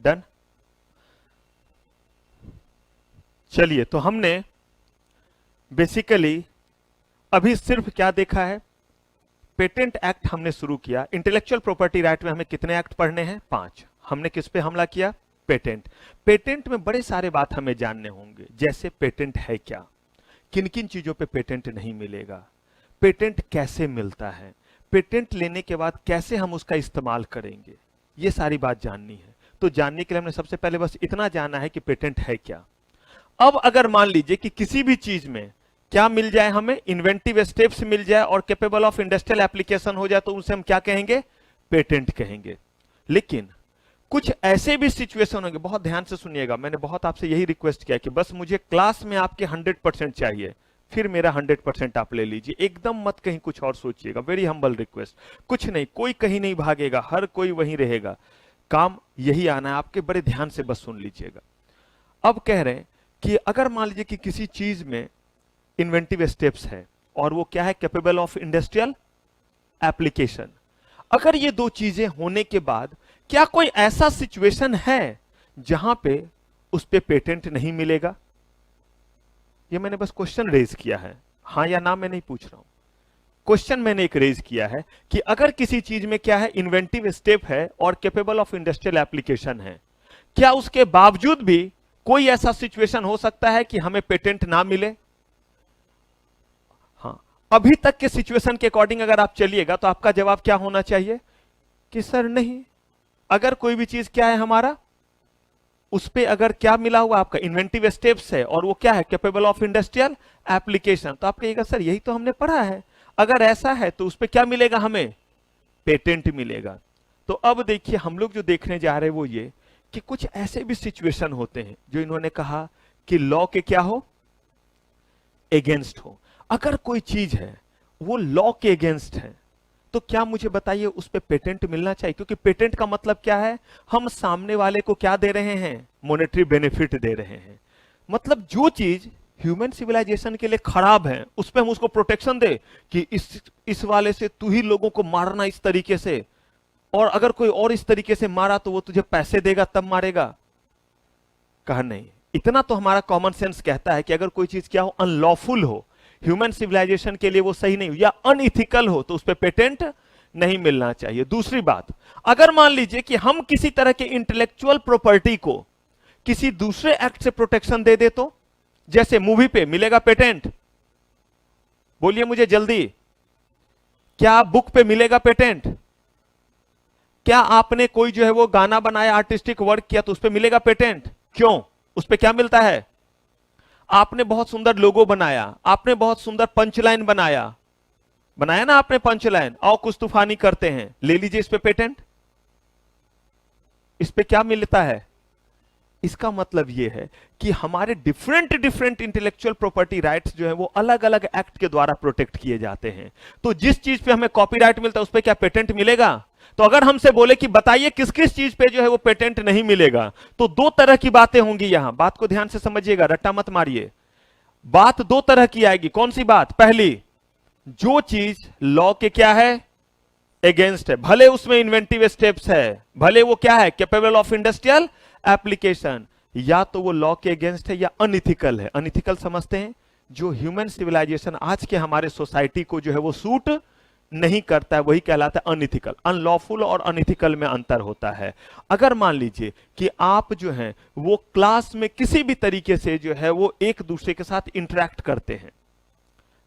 डन। चलिए, तो हमने बेसिकली अभी सिर्फ क्या देखा है, पेटेंट एक्ट हमने शुरू किया। इंटेलेक्चुअल प्रॉपर्टी राइट में हमें कितने एक्ट पढ़ने हैं? 5। हमने किस पे हमला किया? पेटेंट। पेटेंट में बड़े सारे बात हमें जानने होंगे, जैसे पेटेंट है क्या, किन किन चीजों पे पेटेंट नहीं मिलेगा, पेटेंट कैसे मिलता है, पेटेंट लेने के बाद कैसे हम उसका इस्तेमाल करेंगे, ये सारी बात जाननी है। तो जानने के लिए हमने सबसे पहले बस इतना जाना है कि पेटेंट है क्या। अब अगर मान लीजिए कि किसी भी चीज में क्या मिल जाए, हमें इन्वेंटिव स्टेप्स मिल जाए और कैपेबल ऑफ इंडस्ट्रियल एप्लीकेशन हो जाए, तो उसे हम क्या कहेंगे? पेटेंट कहेंगे। लेकिन कुछ ऐसे भी सिचुएशन होंगे, बहुत ध्यान से सुनिएगा, मैंने बहुत आपसे यही रिक्वेस्ट किया कि बस मुझे क्लास में आपके 100% चाहिए, फिर मेरा 100% आप ले लीजिए, एकदम मत कहीं कुछ और सोचिएगा। Very humble request. कुछ नहीं, कोई कहीं नहीं भागेगा, हर कोई वहीं रहेगा, काम यही आना है आपके, बड़े ध्यान से बस सुन लीजिएगा। अब कह रहे हैं कि अगर मान लीजिए कि किसी चीज में इन्वेंटिव स्टेप्स है और वो क्या है? Capable of industrial application. अगर ये दो चीजें होने के बाद क्या कोई ऐसा सिचुएशन है जहां पे उस पे पेटेंट नहीं मिलेगा? ये मैंने बस क्वेश्चन रेज किया है, हां या ना मैं नहीं पूछ रहा हूं, क्वेश्चन मैंने एक रेज किया है कि अगर किसी चीज में क्या है? इन्वेंटिव स्टेप है और कैपेबल ऑफ इंडस्ट्रियल एप्लीकेशन है, क्या उसके बावजूद भी कोई ऐसा सिचुएशन हो सकता है कि हमें पेटेंट ना मिले? हाँ, अभी तक के सिचुएशन के अकॉर्डिंग अगर आप चलिएगा तो आपका जवाब क्या होना चाहिए कि सर नहीं। अगर कोई भी चीज क्या है हमारा, उस पे अगर क्या मिला हुआ आपका? इन्वेंटिव स्टेप्स है और वो क्या है? Capable of industrial application. तो आप कहिएगा सर यही तो हमने पढ़ा है, अगर ऐसा है तो उस पे क्या मिलेगा? हमें पेटेंट मिलेगा। तो अब देखिए, हम लोग जो देखने जा रहे हैं वो ये कि कुछ ऐसे भी सिचुएशन होते हैं जो इन्होंने कहा कि लॉ के क्या हो? अगेंस्ट हो। अगर कोई चीज है वो लॉ के अगेंस्ट है, तो क्या मुझे बताइए उस पे पेटेंट मिलना चाहिए? क्योंकि पेटेंट का मतलब क्या है? हम सामने वाले को क्या दे रहे हैं? मॉनेटरी बेनिफिट दे रहे हैं। मतलब जो चीज ह्यूमन सिविलाइजेशन के लिए खराब है, उस पे हम उसको प्रोटेक्शन दे कि इस वाले से तू ही लोगों को मारना इस तरीके से, और अगर कोई और इस तरीके से मारा तो वो तुझे पैसे देगा तब मारेगा। कहा नहीं, इतना तो हमारा कॉमन सेंस कहता है कि अगर कोई चीज क्या हो? अनलॉफुल हो, ह्यूमन सिविलाइजेशन के लिए वो सही नहीं हो या अनइथिकल हो, तो उस पर पेटेंट नहीं मिलना चाहिए। दूसरी बात, अगर मान लीजिए कि हम किसी तरह के इंटेलेक्चुअल प्रॉपर्टी को किसी दूसरे एक्ट से प्रोटेक्शन दे दे, तो जैसे मूवी पे मिलेगा पेटेंट? बोलिए मुझे जल्दी, क्या बुक पे मिलेगा पेटेंट? क्या आपने कोई जो है वो गाना बनाया, आर्टिस्टिक वर्क किया, तो उस पे मिलेगा पेटेंट? क्यों? उस पे क्या मिलता है? आपने बहुत सुंदर लोगो बनाया, आपने बहुत सुंदर पंचलाइन बनाया ना आपने पंचलाइन, आओ कुछ तूफानी करते हैं, ले लीजिए इस पे पेटेंट। इस पे क्या मिलता है? इसका मतलब यह है कि हमारे different different intellectual property rights जो है वो अलग अलग एक्ट के द्वारा प्रोटेक्ट किए जाते हैं। तो जिस चीज पे हमें कॉपीराइट मिलता है उस पे क्या पेटेंट मिलेगा? तो अगर हमसे बोले कि बताइए किस किस चीज पे जो है वो पेटेंट नहीं मिलेगा, तो दो तरह की बातें होंगी। यहां बात को ध्यान से समझिएगा, रट्टा मत मारिए। बात दो तरह की आएगी। कौन सी बात? पहली, जो चीज लॉ के क्या है? अगेंस्ट है, भले उसमें इन्वेंटिव स्टेप्स है, भले वो क्या है? कैपेबल ऑफ इंडस्ट्रियल एप्लीकेशन, या तो वो लॉ के अगेंस्ट है या अनइथिकल है। अनइथिकल समझते हैं? जो ह्यूमन सिविलाइजेशन आज के हमारे सोसाइटी को जो है वो सूट नहीं करता है, वही कहलाता है अनइथिकल। अनलॉफुल और अनइथिकल में अंतर होता है। अगर मान लीजिए कि आप जो है वो क्लास में किसी भी तरीके से जो है वो एक दूसरे के साथ इंटरेक्ट करते हैं,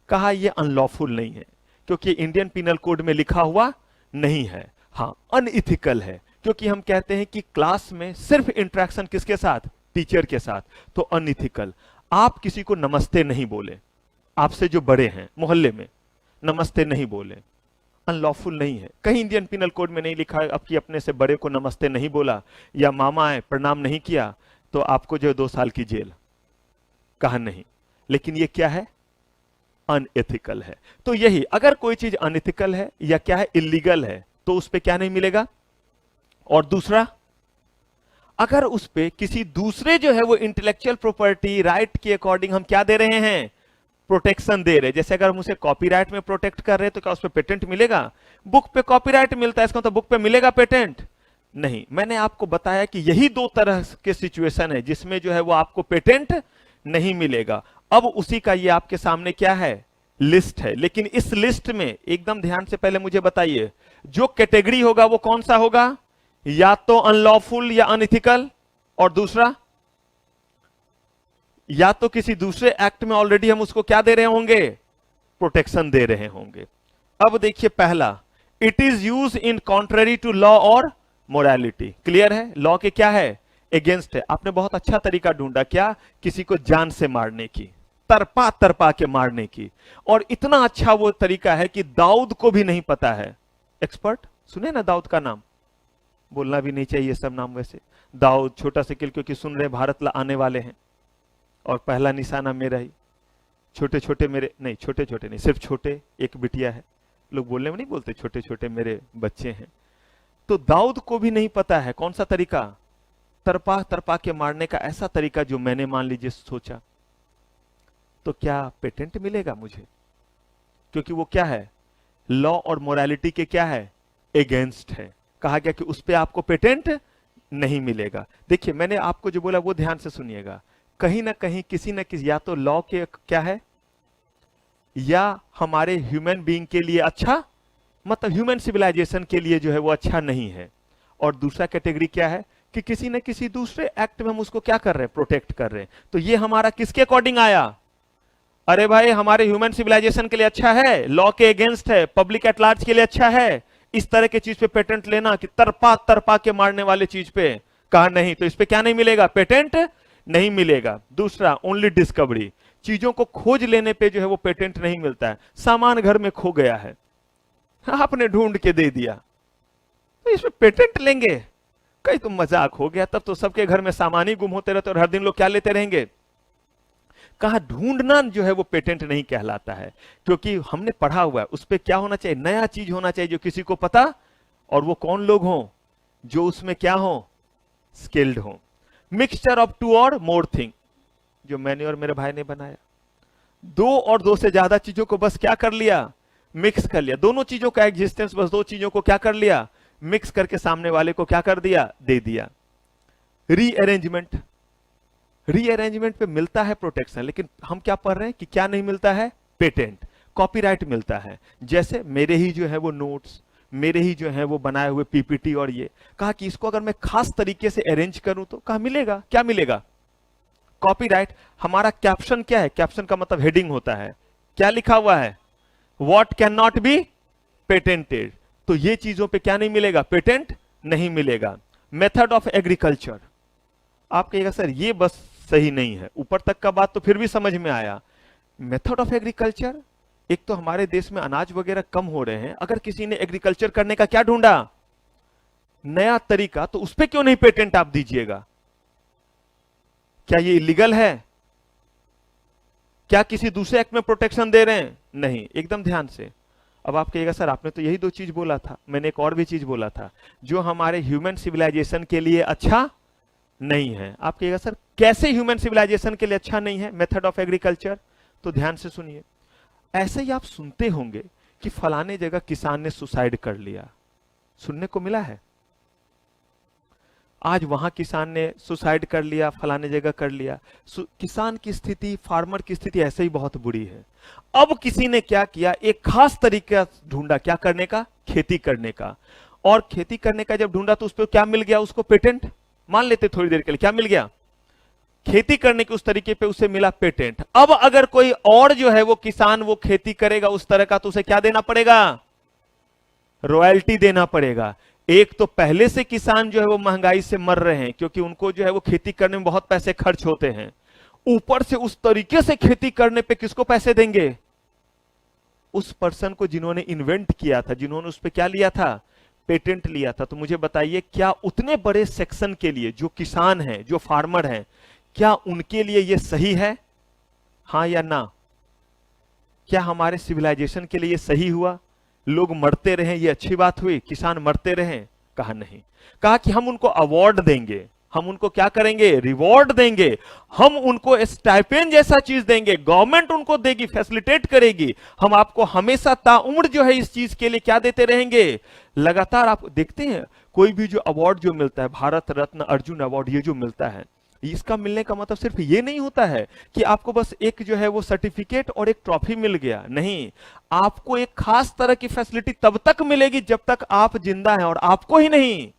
कहा ये अनलॉफुल नहीं है क्योंकि इंडियन पिनल कोड में लिखा हुआ नहीं है। हाँ, अनइथिकल है क्योंकि हम कहते हैं कि क्लास में सिर्फ इंटरेक्शन किसके साथ? टीचर के साथ। तो अनइथिकल। आप किसी को नमस्ते नहीं बोले, आपसे जो बड़े हैं मोहल्ले में, नमस्ते नहीं बोले, अनलॉफुल नहीं है। कहीं इंडियन पिनल कोड में नहीं लिखा है अब कि अपने से बड़े को नमस्ते नहीं बोला या मामा आए प्रणाम नहीं किया तो आपको जो 2 साल की जेल, कहा नहीं। लेकिन ये क्या है? अनएथिकल है। तो यही, अगर कोई चीज अनएथिकल है या क्या है? इलीगल है, तो उस पर क्या नहीं मिलेगा। और दूसरा, अगर उस पे किसी दूसरे जो है वो इंटेलेक्चुअल प्रॉपर्टी राइट के अकॉर्डिंग हम क्या दे रहे हैं? प्रोटेक्शन दे रहे। जैसे अगर हम उसे कॉपीराइट में प्रोटेक्ट कर रहे हैं तो क्या उस पर पेटेंट मिलेगा? बुक पे कॉपीराइट मिलता है, इसका मतलब बुक पे मिलेगा पेटेंट? नहीं। मैंने आपको बताया कि यही दो तरह के सिचुएशन है जिसमें जो है वो आपको पेटेंट नहीं मिलेगा। अब उसी का ये आपके सामने क्या है, लिस्ट है। लेकिन इस लिस्ट में एकदम ध्यान से पहले मुझे बताइए, जो कैटेगरी होगा वो कौन सा होगा? या तो अनलॉफुल या अनइथिकल, और दूसरा या तो किसी दूसरे एक्ट में ऑलरेडी हम उसको क्या दे रहे होंगे, प्रोटेक्शन दे रहे होंगे। अब देखिए पहला, it is use in contrary to law और मोरालिटी। क्लियर है? लॉ के क्या है, अगेंस्ट है। आपने बहुत अच्छा तरीका ढूंढा, क्या? किसी को जान से मारने की, तरपा तरपा के मारने की। और इतना अच्छा वो तरीका है कि दाऊद को भी नहीं पता है। एक्सपर्ट सुने ना दाऊद का नाम, बोलना भी नहीं चाहिए सब नाम वैसे। दाऊद, छोटा सिकिल, क्योंकि सुन रहे भारत आने वाले हैं और पहला निशाना मेरा ही। छोटे छोटे मेरे, नहीं छोटे छोटे नहीं, सिर्फ छोटे, एक बिटिया है। लोग बोलने में नहीं बोलते छोटे छोटे मेरे बच्चे हैं। तो दाऊद को भी नहीं पता है कौन सा तरीका, तरपा तरपा के मारने का ऐसा तरीका जो मैंने मान लीजिए सोचा। तो क्या पेटेंट मिलेगा मुझे? क्योंकि वो क्या है, लॉ और मोरालिटी के क्या है, अगेंस्ट है। कहा गया कि उस पे आपको पेटेंट नहीं मिलेगा। देखिए मैंने आपको जो बोला वो ध्यान से सुनिएगा। कहीं ना कहीं किसी न किसी, या तो लॉ के क्या है, या हमारे ह्यूमन बीइंग के लिए अच्छा, मतलब ह्यूमन सिविलाइजेशन के लिए जो है वो अच्छा नहीं है। और दूसरा कैटेगरी क्या है कि किसी न किसी दूसरे एक्ट में हम उसको क्या कर रहे हैं, प्रोटेक्ट कर रहे हैं। तो ये हमारा किसके अकॉर्डिंग आया? अरे भाई हमारे ह्यूमन सिविलाइजेशन के लिए अच्छा है, लॉ के अगेंस्ट है, पब्लिक एट लार्ज के लिए अच्छा है। इस तरह के चीज पे पेटेंट लेना कि तरपा तरपा के मारने वाले चीज पे, कहा नहीं, तो इस पे क्या नहीं मिलेगा, पेटेंट नहीं मिलेगा। दूसरा, ओनली डिस्कवरी, चीजों को खोज लेने पे जो है वो पेटेंट नहीं मिलता है। सामान घर में खो गया है, आपने ढूंढ के दे दिया, तो इसमें पेटेंट लेंगे? कहीं तो मजाक हो गया, तब तो सबके घर में सामान ही गुम होते रहते और हर दिन लोग क्या लेते रहेंगे। कहा ढूंढना जो है वो पेटेंट नहीं कहलाता है, क्योंकि हमने पढ़ा हुआ है उस पर क्या होना चाहिए, नया चीज होना चाहिए जो किसी को पता, और वो कौन लोग हों, जो उसमें क्या हो, स्किल्ड हो। मिक्सचर ऑफ टू और मोर थिंग, जो मैंने और मेरे भाई ने बनाया, दो और दो से ज्यादा चीजों को बस क्या कर लिया, मिक्स कर लिया। दोनों चीजों का एग्जिस्टेंस, बस दो चीजों को क्या कर लिया, मिक्स करके सामने वाले को क्या कर दिया, दे दिया। रीअरेंजमेंट, रीअरेंजमेंट पे मिलता है प्रोटेक्शन, लेकिन हम क्या पढ़ रहे हैं कि क्या नहीं मिलता है, पेटेंट। कॉपीराइट मिलता है, जैसे मेरे ही जो है वो नोट्स, मेरे ही जो है वो बनाए हुए पीपीटी, और ये कहा कि इसको अगर मैं खास तरीके से अरेंज करूं तो कहा मिलेगा, क्या मिलेगा, कॉपीराइट। हमारा कैप्शन क्या है, कैप्शन का मतलब हेडिंग होता है, क्या लिखा हुआ है, what can not be patented. तो ये चीजों पे क्या नहीं मिलेगा, पेटेंट नहीं मिलेगा। मेथड ऑफ एग्रीकल्चर, आप कहिएगा सर ये बस सही नहीं है, ऊपर तक का बात तो फिर भी समझ में आया। मेथड ऑफ एग्रीकल्चर, एक तो हमारे देश में अनाज वगैरह कम हो रहे हैं, अगर किसी ने एग्रीकल्चर करने का क्या ढूंढा, नया तरीका, तो उस पर क्यों नहीं पेटेंट आप दीजिएगा? क्या ये इलीगल है? क्या किसी दूसरे एक्ट में प्रोटेक्शन दे रहे हैं? नहीं। एकदम ध्यान से। अब आप कहिएगा सर आपने तो यही दो चीज बोला था, मैंने एक और भी चीज बोला था जो हमारे ह्यूमन सिविलाइजेशन के लिए अच्छा नहीं है। आप कहिएगा सर कैसे ह्यूमन सिविलाइजेशन के लिए अच्छा नहीं है मेथड ऑफ एग्रीकल्चर? तो ध्यान से सुनिए। ऐसे ही आप सुनते होंगे कि फलाने जगह किसान ने सुसाइड कर लिया, सुनने को मिला है। आज वहां किसान ने सुसाइड कर लिया, फलाने जगह कर लिया। किसान की स्थिति, फार्मर की स्थिति ऐसे ही बहुत बुरी है। अब किसी ने क्या किया, एक खास तरीका ढूंढा, क्या करने का, खेती करने का। और खेती करने का जब ढूंढा तो उस पर क्या मिल गया, उसको पेटेंट। मान लेते थोड़ी देर के लिए, क्या मिल गया, खेती करने के उस तरीके पे उसे मिला पेटेंट। अब अगर कोई और जो है वो किसान वो खेती करेगा उस तरह का, तो उसे क्या देना पड़ेगा, रॉयल्टी देना पड़ेगा। एक तो पहले से किसान जो है वो महंगाई से मर रहे हैं, क्योंकि उनको जो है वो खेती करने में बहुत पैसे खर्च होते हैं। ऊपर से उस तरीके से खेती करने पे किसको पैसे देंगे, उस पर्सन को जिन्होंने इन्वेंट किया था, जिन्होंने उस पर क्या लिया था, पेटेंट लिया था। तो मुझे बताइए क्या उतने बड़े सेक्शन के लिए, जो किसान हैं, जो फार्मर हैं, क्या उनके लिए यह सही है, हां या ना? क्या हमारे सिविलाइजेशन के लिए सही हुआ? लोग मरते रहे ये अच्छी बात हुई, किसान मरते रहे? कहा नहीं। कहा कि हम उनको अवार्ड देंगे, हम उनको क्या करेंगे, रिवॉर्ड देंगे, हम उनको स्टाइपेंड जैसा चीज देंगे, गवर्नमेंट उनको देगी, फैसिलिटेट करेगी, हम आपको हमेशा ताउम्र जो है इस चीज के लिए क्या देते रहेंगे, लगातार। आप देखते हैं कोई भी जो अवार्ड जो मिलता है, भारत रत्न, अर्जुन अवार्ड, ये जो मिलता है, इसका मिलने का मतलब सिर्फ ये नहीं होता है कि आपको बस एक जो है वो सर्टिफिकेट और एक ट्रॉफी मिल गया, नहीं, आपको एक खास तरह की फैसिलिटी तब तक मिलेगी जब तक आप जिंदा हैं, और आपको ही नहीं,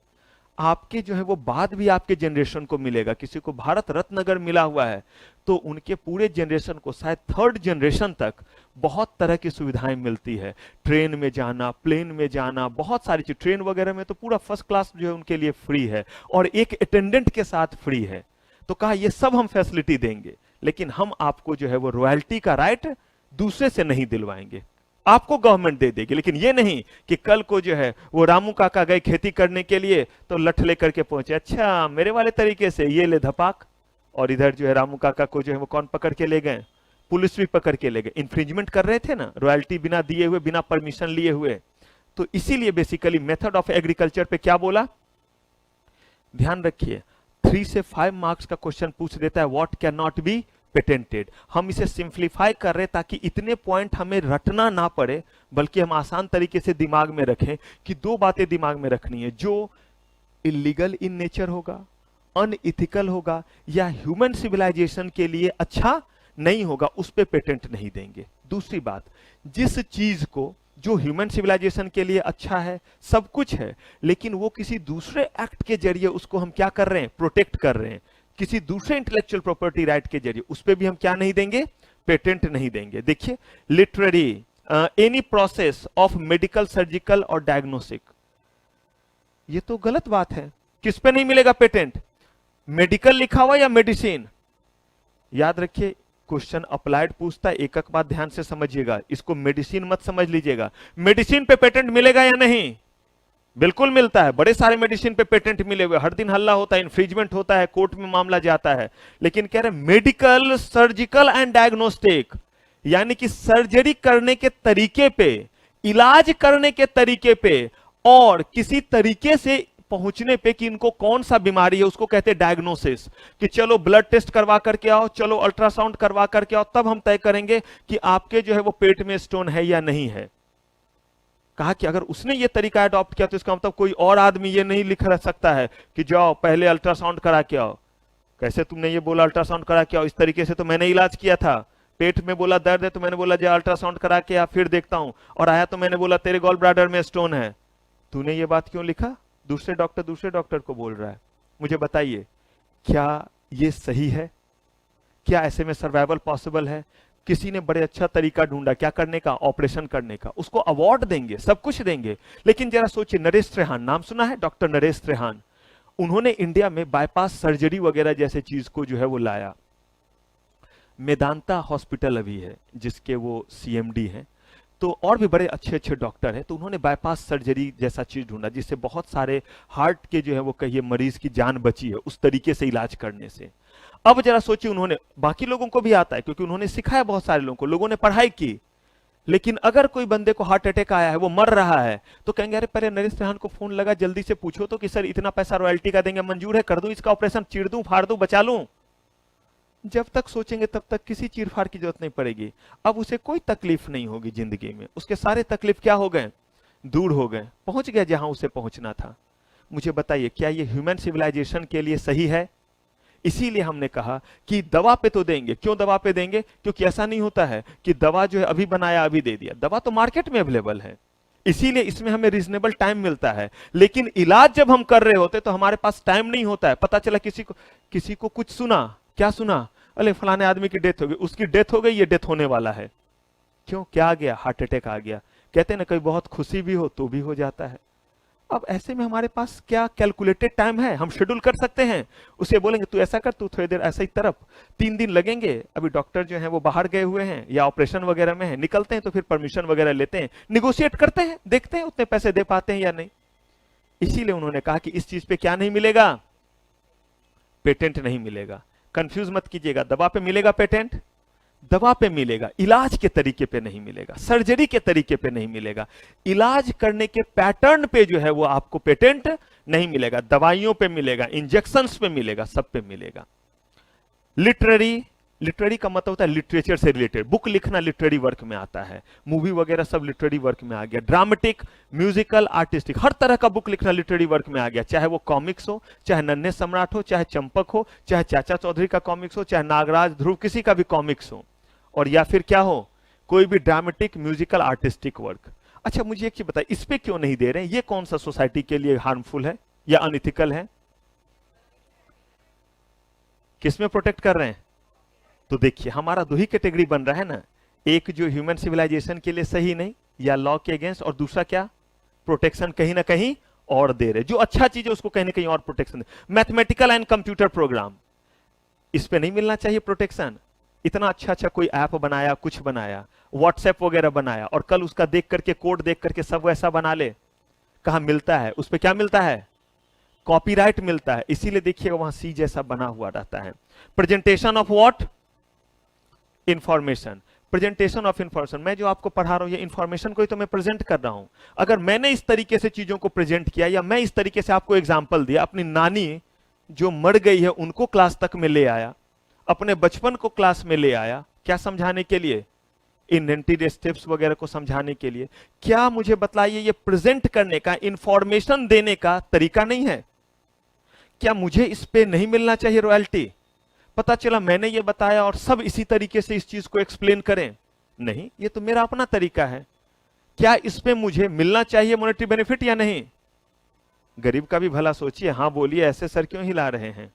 आपके जो है वो बाद भी आपके जनरेशन को मिलेगा। किसी को भारत रत्न अगर मिला हुआ है तो उनके पूरे जनरेशन को, शायद थर्ड जनरेशन तक बहुत तरह की सुविधाएं मिलती है, ट्रेन में जाना, प्लेन में जाना, बहुत सारी चीज, ट्रेन वगैरह में तो पूरा फर्स्ट क्लास जो है उनके लिए फ्री है और एक अटेंडेंट के साथ फ्री है। तो कहा ये सब हम फैसिलिटी देंगे, लेकिन हम आपको जो है वो रॉयल्टी का राइट दूसरे से नहीं दिलवाएंगे, आपको गवर्नमेंट दे देगी। लेकिन ये नहीं कि कल को जो है वो रामू काका गए खेती करने के लिए तो लठ लेकर के पहुंचे, अच्छा मेरे वाले तरीके से ये ले धपाक, और इधर जो है रामू काका को जो है वो कौन पकड़ के ले गए, पुलिस भी पकड़ के ले गए, इन्फ्रिंजमेंट कर रहे थे ना, रॉयल्टी बिना दिए हुए, बिना परमिशन लिए हुए। तो इसीलिए बेसिकली मेथड ऑफ एग्रीकल्चर पे क्या बोला, ध्यान रखिए, 3 से 5 मार्क्स का क्वेश्चन पूछ देता है, what can not be patented. हम इसे सिंप्लीफाई कर रहे हैं ताकि इतने पॉइंट हमें रटना ना पड़े, बल्कि हम आसान तरीके से दिमाग में रखें कि 2 बातें दिमाग में रखनी है, जो इलीगल इन नेचर होगा, अनइथिकल होगा, या ह्यूमन सिविलाइजेशन के लिए अच्छा नहीं होगा, उस पे पेटेंट नहीं देंगे। दूसरी बात, जिस चीज को जो ह्यूमन सिविलाइजेशन के लिए अच्छा है, सब कुछ है, लेकिन वो किसी दूसरे एक्ट के जरिए उसको हम क्या कर रहे हैं, प्रोटेक्ट कर रहे हैं, किसी दूसरे इंटेलेक्चुअल प्रॉपर्टी राइट के जरिए, उस पे भी हम क्या नहीं देंगे, पेटेंट नहीं देंगे। देखिए, literary any process of medical, surgical और डायग्नोस्टिक, ये तो गलत बात है, किस पे नहीं मिलेगा पेटेंट, मेडिकल लिखा हुआ या मेडिसिन। याद रखिए, क्वेश्चन अप्लाइड पूछता है, एक एक बात ध्यान से समझिएगा, इसको मेडिसिन मत समझ लीजिएगा। मेडिसिन पे पेटेंट मिलेगा या नहीं, बिल्कुल मिलता है, बड़े सारे मेडिसिन पे पेटेंट मिले हुए, हर दिन हल्ला होता है, इन्फ्रिंजमेंट होता है, कोर्ट में मामला जाता है, लेकिन कह रहे मेडिकल, सर्जिकल एंड डायग्नोस्टिक, यानी कि सर्जरी करने के तरीके पे, इलाज करने के तरीके पे, और किसी तरीके से पहुंचने पे कि इनको कौन सा बीमारी है, उसको कहते हैं डायग्नोसिस। कि चलो ब्लड टेस्ट करवा करके आओ, चलो अल्ट्रासाउंड करवा करके आओ, तब हम तय करेंगे कि आपके जो है वो पेट में स्टोन है या नहीं है। कहा कि अगर उसने ये तरीका अडॉप्ट किया तो इसका मतलब कोई और आदमी ये नहीं लिख सकता है कि जाओ पहले अल्ट्रासाउंड करा के आओ। कैसे तुमने ये बोला अल्ट्रासाउंड करा के आओ, इस तरीके से तो मैंने इलाज किया था, पेट में बोला दर्द है तो मैंने बोला जा अल्ट्रासाउंड करा के आ, फिर देखता हूं, और आया तो मैंने बोला तेरे गॉल ब्लैडर में स्टोन है। तूने ये बात क्यों लिखा, दूसरे डॉक्टर को बोल रहा है। मुझे बताइए, क्या ये सही है, क्या ऐसे में सर्वाइवल पॉसिबल है? किसी ने बड़े अच्छा तरीका ढूंढा, क्या करने का, ऑपरेशन करने का, उसको अवार्ड देंगे, सब कुछ देंगे। लेकिन जरा सोचिए, नरेश त्रेहान, नाम सुना है, डॉक्टर नरेश त्रेहान, उन्होंने इंडिया में बाईपास सर्जरी वगैरह जैसे चीज को जो है वो लाया। मेदांता हॉस्पिटल अभी है जिसके वो सीएमडी हैं, तो और भी बड़े अच्छे अच्छे डॉक्टर हैं, तो उन्होंने बाईपास सर्जरी जैसा चीज ढूंढा जिससे बहुत सारे हार्ट के जो है वो कहिए मरीज की जान बची है, उस तरीके से इलाज करने से। अब जरा सोचिए, उन्होंने, बाकी लोगों को भी आता है क्योंकि उन्होंने सिखाया बहुत सारे लोगों को, लोगों ने पढ़ाई की, लेकिन अगर कोई बंदे को हार्ट अटैक आया है, वो मर रहा है, तो कहेंगे अरे पहले नरेश त्रेहान को फोन लगा, जल्दी से पूछो तो कि सर इतना पैसा रॉयल्टी का देंगे, मंजूर है, कर दूं इसका ऑपरेशन, चीर दूं, फाड़ दूं, बचा लूं। जब तक सोचेंगे तब तक किसी चीरफाड़ की जरूरत नहीं पड़ेगी। अब उसे कोई तकलीफ नहीं होगी जिंदगी में, उसके सारे तकलीफ क्या हो गए, दूर हो गए, पहुंच गया जहां उसे पहुंचना था। मुझे बताइए, क्या ये ह्यूमन सिविलाइजेशन के लिए सही है? इसीलिए हमने कहा कि दवा पे तो देंगे। क्यों दवा पे देंगे? क्योंकि ऐसा नहीं होता है कि दवा जो है अभी बनाया अभी दे दिया, दवा तो मार्केट में अवेलेबल है, इसीलिए इसमें हमें रीजनेबल टाइम मिलता है। लेकिन इलाज जब हम कर रहे होते तो हमारे पास टाइम नहीं होता है। पता चला किसी को कुछ सुना, क्या सुना, अरे फलाने आदमी की डेथ हो गई, उसकी डेथ हो गई, ये डेथ होने वाला है। क्यों, क्या आ गया, हार्ट अटैक आ गया। कहते हैं ना, कहीं बहुत खुशी भी हो तो भी हो जाता है। अब ऐसे में हमारे पास क्या कैलकुलेटेड टाइम है, हम शेड्यूल कर सकते हैं। उसे बोलेंगे तू ऐसा कर, तू थोड़ी देर ऐसा ही तरफ, 3 दिन लगेंगे, अभी डॉक्टर जो है वो बाहर गए हुए हैं या ऑपरेशन वगैरह में है, निकलते हैं तो फिर परमिशन वगैरह लेते हैं, निगोशिएट करते हैं, देखते हैं उतने पैसे दे पाते हैं या नहीं। इसीलिए उन्होंने कहा कि इस चीज पे क्या नहीं मिलेगा, पेटेंट नहीं मिलेगा। कंफ्यूज मत कीजिएगा, दवा पे मिलेगा पेटेंट, दवा पे मिलेगा, इलाज के तरीके पे नहीं मिलेगा, सर्जरी के तरीके पे नहीं मिलेगा, इलाज करने के पैटर्न पे जो है वो आपको पेटेंट नहीं मिलेगा, दवाइयों पे मिलेगा, इंजेक्शंस पे मिलेगा, सब पे मिलेगा। लिटरेरी, लिटरेरी का मतलब होता है लिटरेचर से रिलेटेड, बुक लिखना लिटरेरी वर्क में आता है, मूवी वगैरह सब लिटरेरी वर्क में आ गया। ड्रामेटिक, म्यूजिकल, आर्टिस्टिक, हर तरह का बुक लिखना लिटरेरी वर्क में आ गया, चाहे वो कॉमिक्स हो, चाहे नन्हे सम्राट हो, चाहे चंपक हो, चाहे चाचा चौधरी का कॉमिक्स हो, चाहे नागराज ध्रुव किसी का भी कॉमिक्स हो, और या फिर क्या हो, कोई भी ड्रामेटिक, म्यूजिकल, आर्टिस्टिक वर्क। अच्छा मुझे एक चीज बताइए, इस पे क्यों नहीं दे रहे हैं? ये कौन सा सोसाइटी के लिए हार्मफुल है या अनइथिकल है? किसमें प्रोटेक्ट कर रहे हैं? तो देखिए हमारा दो ही कैटेगरी बन रहा है ना, एक जो ह्यूमन सिविलाइजेशन के लिए सही नहीं या लॉ के अगेंस्ट, और दूसरा क्या, प्रोटेक्शन कहीं ना कहीं और दे रहे, जो अच्छा चीज है उसको कहीं ना कहीं और protection they. Mathematical and computer program, इस पे नहीं मिलना चाहिए प्रोटेक्शन? इतना अच्छा अच्छा कोई ऐप बनाया, कुछ बनाया, व्हाट्सएप वगैरह बनाया, और कल उसका देख करके, कोड देख करके सब वैसा बना ले, कहां मिलता है? उस पे क्या मिलता है? कॉपीराइट मिलता है। इसीलिए देखिएगा वहां सी जैसा बना हुआ रहता है। Presentation of what? Information. Presentation of information, मैं जो आपको पढ़ा रहा हूं ये इंफॉर्मेशन को ही तो मैं प्रेजेंट कर रहा हूं। अगर मैंने इस तरीके से चीजों को प्रेजेंट किया, या मैं इस तरीके से आपको एग्जांपल दिया, अपनी नानी जो मर गई है उनको क्लास तक में ले आया, अपने बचपन को क्लास में ले आया, क्या समझाने के लिए? इन्वेंटरी स्टेप्स वगैरह को समझाने के लिए। क्या मुझे बतलाइए, ये प्रेजेंट करने का, इंफॉर्मेशन देने का तरीका नहीं है? क्या मुझे इस पे नहीं मिलना चाहिए रॉयल्टी? पता चला मैंने ये बताया और सब इसी तरीके से इस चीज को एक्सप्लेन करें? नहीं, ये तो मेरा अपना तरीका है। क्या इस पे मुझे मिलना चाहिए मॉनेटरी बेनिफिट या नहीं? गरीब का भी भला सोचिए। हां बोलिए, ऐसे सर क्यों हिला रहे हैं?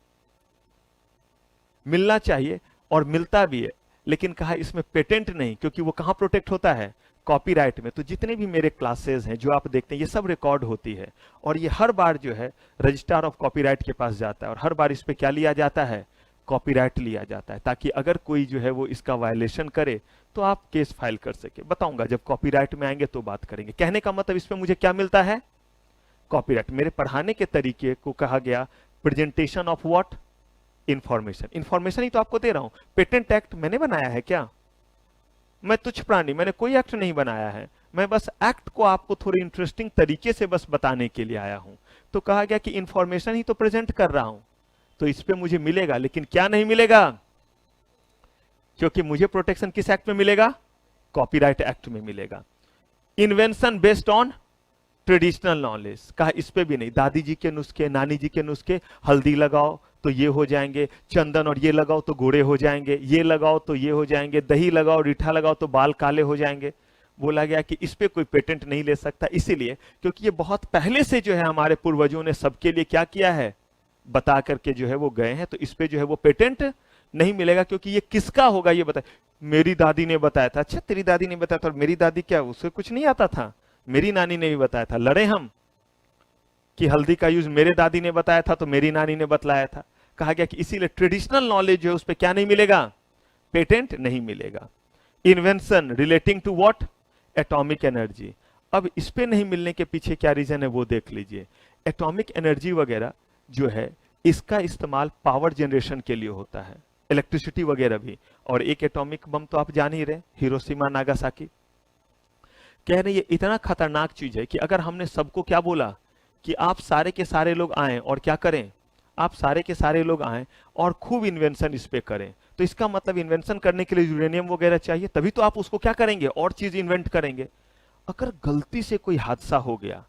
मिलना चाहिए और मिलता भी है, लेकिन कहा इसमें पेटेंट नहीं, क्योंकि वो कहां प्रोटेक्ट होता है? कॉपीराइट में। तो जितने भी मेरे क्लासेस हैं जो आप देखते हैं ये सब रिकॉर्ड होती है, और ये हर बार जो है रजिस्ट्रार ऑफ कॉपीराइट के पास जाता है, और हर बार इस पे क्या लिया जाता है? कॉपीराइट लिया जाता है, ताकि अगर कोई जो है वो इसका वायलेशन करे तो आप केस फाइल कर सके। बताऊंगा जब कॉपीराइट में आएंगे तो बात करेंगे। कहने का मतलब इस पे मुझे क्या मिलता है? कॉपीराइट। मेरे पढ़ाने के तरीके को कहा गया presentation of what? Information. Information ही तो आपको दे रहा हूं। पेटेंट एक्ट मैंने बनाया है क्या? मैं तुच्छ प्राणी, मैंने कोई एक्ट नहीं बनाया है। मैं बस एक्ट को आपको थोड़ी इंटरेस्टिंग तरीके से बस बताने के लिए आया हूं। तो कहा गया कि इंफॉर्मेशन ही तो प्रेजेंट कर रहा हूं, तो इस पे मुझे मिलेगा, लेकिन क्या नहीं मिलेगा? क्योंकि मुझे प्रोटेक्शन किस एक्ट में मिलेगा? कॉपीराइट एक्ट में मिलेगा। Invention based on traditional knowledge, कहा इस पे भी नहीं। दादी जी के नुस्खे, नानी जी के नुस्खे, हल्दी लगाओ तो ये हो जाएंगे, चंदन और ये लगाओ तो गोरे हो जाएंगे, ये लगाओ तो ये हो जाएंगे, दही लगाओ, रीठा लगाओ तो बाल काले हो जाएंगे। बोला गया कि इस पे कोई पेटेंट नहीं ले सकता, इसीलिए क्योंकि ये बहुत पहले से जो है हमारे पूर्वजों ने सबके लिए क्या किया है? बता करके जो है वो गए हैं। तो इस पे जो है वो पेटेंट नहीं मिलेगा, क्योंकि ये किसका होगा ये बताए। मेरी दादी ने बताया था। अच्छा तेरी दादी ने बताया था, और मेरी दादी क्या, उसे कुछ नहीं आता था? मेरी नानी ने भी बताया था। लड़े हम कि हल्दी का यूज मेरे दादी ने बताया था तो मेरी नानी ने बतलाया था। कहा गया कि इसीलिए ट्रेडिशनल नॉलेज जो है उस पर क्या नहीं मिलेगा? पेटेंट नहीं मिलेगा। Invention relating to what? Atomic energy. अब इस पे नहीं मिलने के पीछे क्या रीजन है वो देख लीजिए। एटॉमिक एनर्जी वगैरह जो है इसका इस्तेमाल पावर जनरेशन के लिए होता है, इलेक्ट्रिसिटी वगैरह भी। और एक एटॉमिक बम तो आप जान ही रहे, हिरोशिमा नागासाकी। कह रहे ये इतना खतरनाक चीज है कि अगर हमने सबको क्या बोला कि आप सारे के सारे लोग आए और क्या करें, आप सारे के सारे लोग आए और खूब इन्वेंशन इस पे करें, तो इसका मतलब इन्वेंशन करने के लिए यूरेनियम वगैरह चाहिए, तभी तो आप उसको क्या करेंगे, और चीज इन्वेंट करेंगे। अगर गलती से कोई हादसा हो गया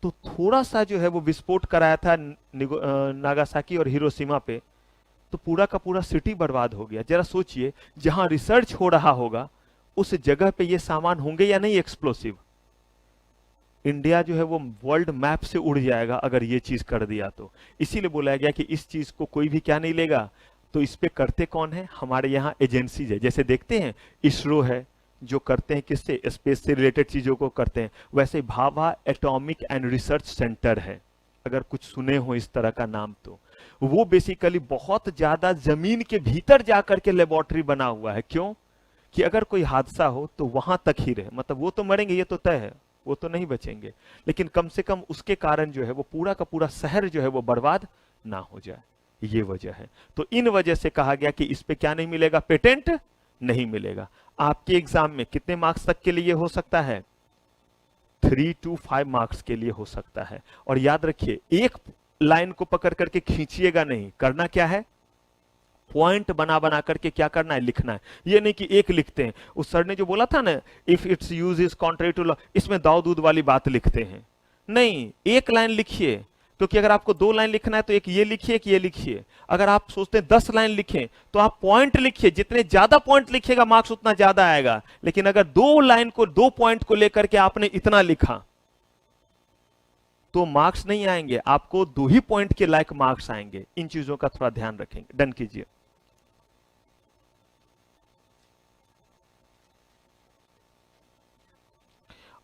तो थोड़ा सा जो है वो विस्फोट कराया था नागासाकी और हिरोशिमा पे, तो पूरा का पूरा सिटी बर्बाद हो गया। जरा सोचिए, जहां रिसर्च हो रहा होगा उस जगह पे ये सामान होंगे या नहीं एक्सप्लोसिव? इंडिया जो है वो वर्ल्ड मैप से उड़ जाएगा अगर ये चीज कर दिया तो। इसीलिए बोला गया कि इस चीज को कोई भी क्या नहीं लेगा। तो इस पे करते कौन है? हमारे यहाँ एजेंसीज है। जैसे देखते हैं इसरो है जो करते हैं किससे, स्पेस से रिलेटेड चीजों को करते हैं। वैसे Bhabha atomic and research centre है, अगर कुछ सुने हो इस तरह का नाम तो। वो बेसिकली बहुत ज्यादा जमीन के भीतर जाकर के लेबोरेटरी बना हुआ है। क्यों? कि अगर कोई हादसा हो तो वहां तक ही रहे। मतलब वो तो मरेंगे, ये तो तय है, वो तो नहीं बचेंगे, लेकिन कम से कम उसके कारण जो है वो पूरा का पूरा शहर जो है वो बर्बाद ना हो जाए। ये वजह है। तो इन वजह से कहा गया कि इस पे क्या नहीं मिलेगा? पेटेंट नहीं मिलेगा। आपके एग्जाम में कितने मार्क्स तक के लिए हो सकता है? 3 to 5 मार्क्स के लिए हो सकता है। और याद रखिए, एक लाइन को पकड़ करके खींचिएगा नहीं, करना क्या है, पॉइंट बना बना करके क्या करना है, लिखना है। ये नहीं कि एक लिखते हैं, उस सर ने जो बोला था ना, if its use is contrary to law, इसमें दाऊ दूध वाली बात लिखते हैं। नहीं, एक लाइन लिखिए, क्योंकि अगर आपको 2 लाइन लिखना है तो एक ये लिखिए, एक ये लिखिए। अगर आप सोचते हैं 10 लाइन लिखें तो आप पॉइंट लिखिए, जितने ज्यादा पॉइंट लिखिएगा मार्क्स उतना ज्यादा आएगा। लेकिन अगर 2 लाइन को 2 पॉइंट को लेकर के आपने इतना लिखा तो मार्क्स नहीं आएंगे, आपको 2 ही पॉइंट के लायक मार्क्स आएंगे। इन चीजों का थोड़ा ध्यान रखेंगे। डन कीजिए।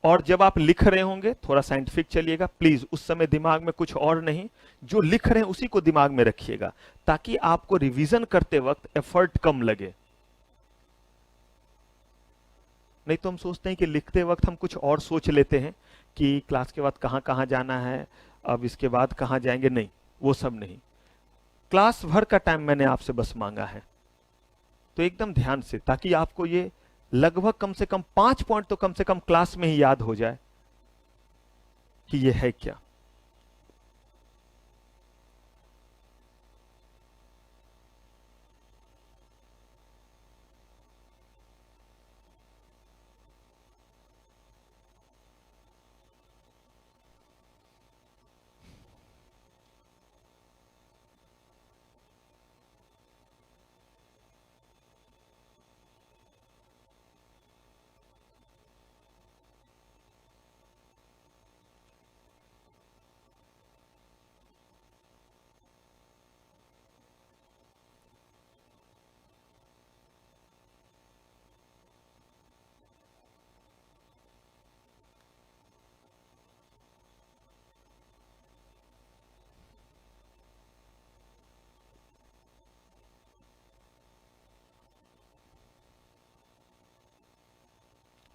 और जब आप लिख रहे होंगे थोड़ा साइंटिफिक चलिएगा प्लीज, उस समय दिमाग में कुछ और नहीं, जो लिख रहे हैं उसी को दिमाग में रखिएगा, ताकि आपको रिवीजन करते वक्त एफर्ट कम लगे। नहीं तो हम सोचते हैं कि लिखते वक्त हम कुछ और सोच लेते हैं कि क्लास के बाद कहां कहां जाना है, अब इसके बाद कहां जाएंगे। नहीं, वो सब नहीं। क्लास भर का टाइम मैंने आपसे बस मांगा है, तो एकदम ध्यान से, ताकि आपको ये लगभग कम से कम 5 पॉइंट तो कम से कम क्लास में ही याद हो जाए कि ये है क्या।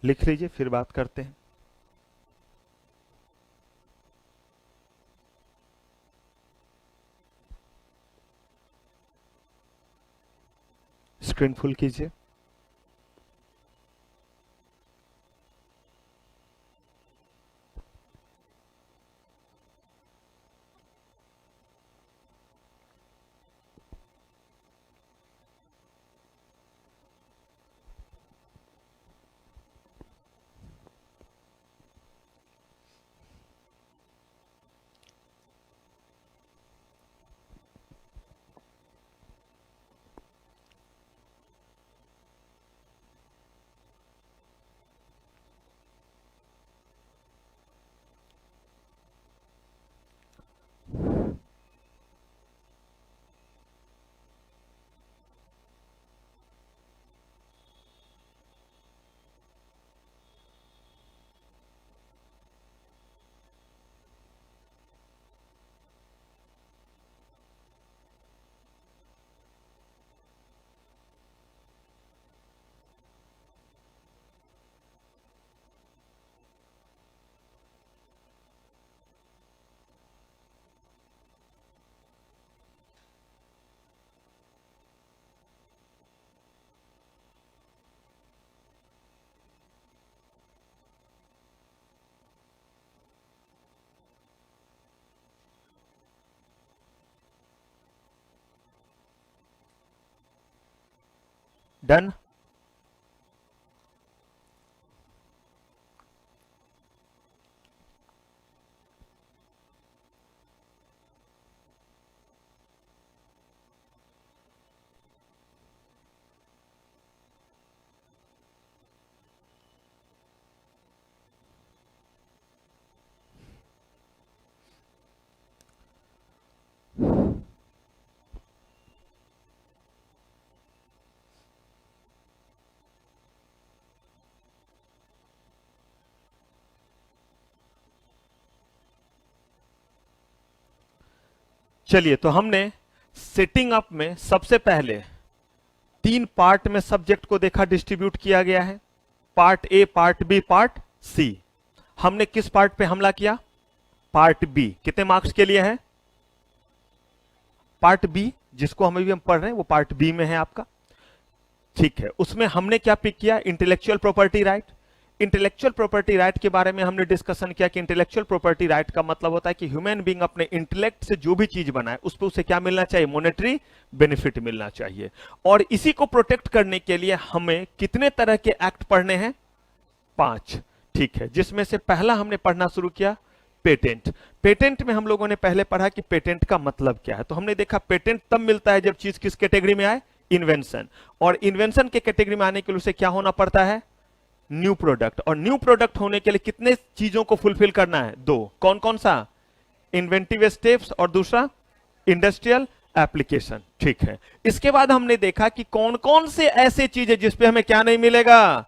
लिख लीजिए, फिर बात करते हैं। स्क्रीन फुल कीजिए। डन। चलिए, तो हमने सेटिंग अप में सबसे पहले 3 पार्ट में सब्जेक्ट को देखा, डिस्ट्रीब्यूट किया गया है, part A, part B, part C. हमने किस पार्ट पे हमला किया, पार्ट बी। कितने मार्क्स के लिए है, पार्ट बी, जिसको हम अभी हम पढ़ रहे हैं वो पार्ट बी में है आपका। ठीक है, उसमें हमने क्या पिक किया, intellectual property right. Intellectual property right के बारे में हमने डिस्कशन किया कि इंटेलेक्चुअल प्रॉपर्टी राइट का मतलब होता है कि ह्यूमन बीइंग अपने इंटेलेक्ट से जो भी चीज बनाए उस पर उसे क्या मिलना चाहिए, मॉनेटरी बेनिफिट मिलना चाहिए। और इसी को प्रोटेक्ट करने के लिए हमें कितने तरह के एक्ट पढ़ने हैं, 5, ठीक है, जिसमें से पहला हमने पढ़ना शुरू किया पेटेंट। पेटेंट में हम लोगों ने पहले पढ़ा कि पेटेंट का मतलब क्या है। तो हमने देखा पेटेंट तब मिलता है जब चीज किस कैटेगरी में आए, इन्वेंशन, और इन्वेंशन के कैटेगरी में आने के लिए उसे क्या होना पड़ता है, न्यू प्रोडक्ट। और न्यू प्रोडक्ट होने के लिए कितने चीजों को फुलफिल करना है, 2, कौन कौन सा, इन्वेंटिव स्टेप्स और दूसरा इंडस्ट्रियल एप्लीकेशन, ठीक है। इसके बाद हमने देखा कि कौन कौन से ऐसे चीजें जिसपे हमें क्या नहीं मिलेगा,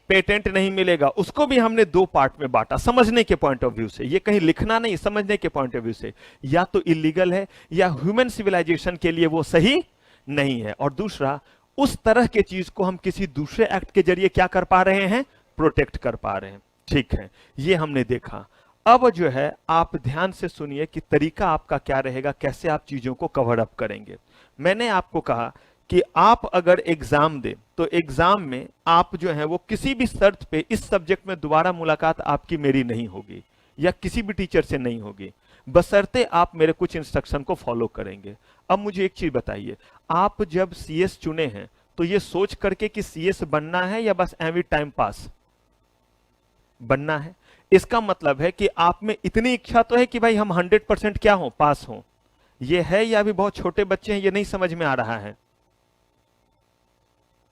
पेटेंट नहीं मिलेगा। उसको भी हमने 2 पार्ट में बांटा, समझने के पॉइंट ऑफ व्यू से, ये कहीं लिखना नहीं, समझने के पॉइंट ऑफ व्यू से, या तो इलीगल है या ह्यूमन सिविलाइजेशन के लिए वो सही नहीं है। और दूसरा, उस तरह के चीज को हम किसी दूसरे एक्ट के जरिए क्या कर पा रहे हैं, प्रोटेक्ट कर पा रहे हैं, ठीक है, ये हमने देखा। अब जो है आप ध्यान से सुनिए कि तरीका आपका क्या रहेगा, कैसे आप चीजों को कवर अप करेंगे। मैंने आपको कहा कि आप अगर एग्जाम दे तो एग्जाम में आप जो है वो किसी भी शर्त पे इस सब्जेक्ट में दोबारा मुलाकात आपकी मेरी नहीं होगी या किसी भी टीचर से नहीं होगी, बशर्ते आप मेरे कुछ इंस्ट्रक्शन को फॉलो करेंगे। अब मुझे एक चीज बताइए, आप जब सीएस चुने हैं तो ये सोच करके कि सीएस बनना है या बस एवरी टाइम पास बनना है? इसका मतलब है कि आप में इतनी इच्छा तो है कि भाई हम 100% क्या हो, पास हो। ये है या अभी बहुत छोटे बच्चे हैं, ये नहीं समझ में आ रहा है?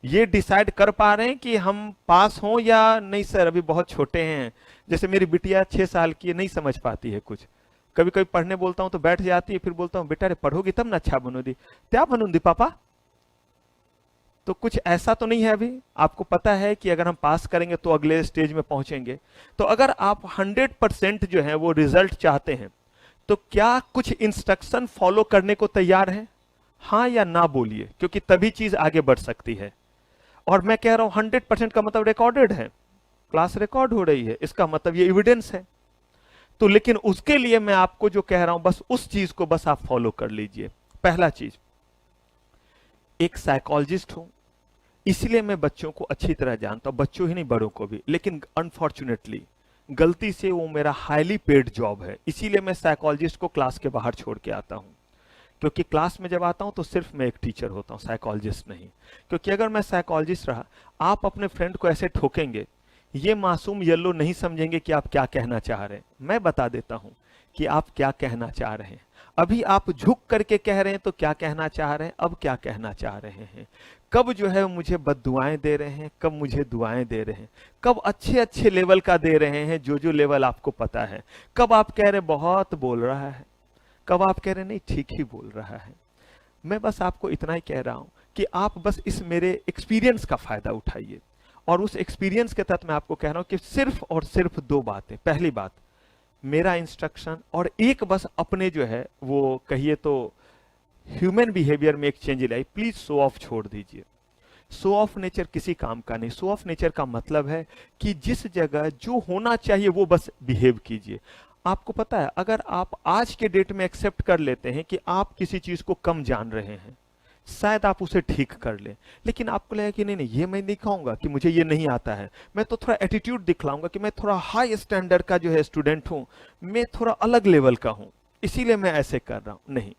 ये डिसाइड कर पा रहे हैं कि हम पास हों या नहीं? सर अभी बहुत छोटे हैं, जैसे मेरी बिटिया 6 साल की है, नहीं समझ पाती है कुछ। कभी कभी पढ़ने बोलता हूं तो बैठ जाती है, फिर बोलता हूं बेटा रे पढ़ोगी तब ना अच्छा बनोगी। क्या बनूंगी पापा? तो कुछ ऐसा तो नहीं है अभी? आपको पता है कि अगर हम पास करेंगे तो अगले स्टेज में पहुंचेंगे। तो अगर आप 100% जो है वो रिजल्ट चाहते हैं तो क्या कुछ इंस्ट्रक्शन फॉलो करने को तैयार हैं? हाँ या ना बोलिए, क्योंकि तभी चीज आगे बढ़ सकती है। और मैं कह रहा हूं 100% का मतलब रिकॉर्डेड है, क्लास रिकॉर्ड हो रही है, इसका मतलब ये एविडेंस है। तो लेकिन उसके लिए मैं आपको जो कह रहा हूं बस उस चीज को बस आप फॉलो कर लीजिए। पहला चीज, एक साइकोलॉजिस्ट हूं इसलिए मैं बच्चों को अच्छी तरह जानता हूं, बच्चों ही नहीं बड़ों को भी, लेकिन अनफॉर्चुनेटली गलती से वो मेरा हाईली पेड जॉब है, इसीलिए मैं साइकोलॉजिस्ट को क्लास के बाहर छोड़ के आता हूं। क्योंकि क्लास में जब आता हूं तो सिर्फ मैं एक टीचर होता हूं, साइकोलॉजिस्ट नहीं। क्योंकि अगर मैं साइकोलॉजिस्ट रहा, आप अपने फ्रेंड को ऐसे ठोकेंगे, ये मासूम येलो नहीं समझेंगे कि आप क्या कहना चाह रहे हैं। मैं बता देता हूं कि आप क्या कहना चाह रहे हैं। अभी आप झुक करके कह रहे हैं तो क्या कहना चाह रहे हैं, अब क्या कहना चाह रहे हैं, कब जो है मुझे बद्दुआएं दे रहे हैं, कब मुझे दुआएं दे रहे हैं, कब अच्छे अच्छे लेवल का दे रहे हैं जो जो लेवल आपको पता है, कब आप कह रहे बहुत बोल रहा है, कब आप कह रहे नहीं ठीक ही बोल रहा है। मैं बस आपको इतना ही कह रहा हूं कि आप बस इस मेरे एक्सपीरियंस का फायदा उठाइए। और उस एक्सपीरियंस के तहत मैं आपको कह रहा हूं कि सिर्फ और सिर्फ 2 बातें। पहली बात, मेरा इंस्ट्रक्शन, और एक बस अपने जो है वो कहिए तो ह्यूमन बिहेवियर में एक change lie. Please show off छोड़ दीजिए। शो ऑफ नेचर किसी काम का नहीं। शो ऑफ नेचर का मतलब है कि जिस जगह जो होना चाहिए वो बस बिहेव कीजिए। आपको पता है, अगर आप आज के डेट में एक्सेप्ट कर लेते हैं कि आप किसी चीज को कम जान रहे हैं, शायद आप उसे ठीक कर लें, लेकिन आपको लगेगा कि नहीं नहीं ये मैं दिखाऊंगा कि मुझे ये नहीं आता है, मैं तो थोड़ा एटीट्यूड दिखलाऊंगा कि मैं थोड़ा हाई स्टैंडर्ड का जो है स्टूडेंट हूं, मैं थोड़ा अलग लेवल का हूं, इसीलिए मैं ऐसे कर रहा हूं। नहीं,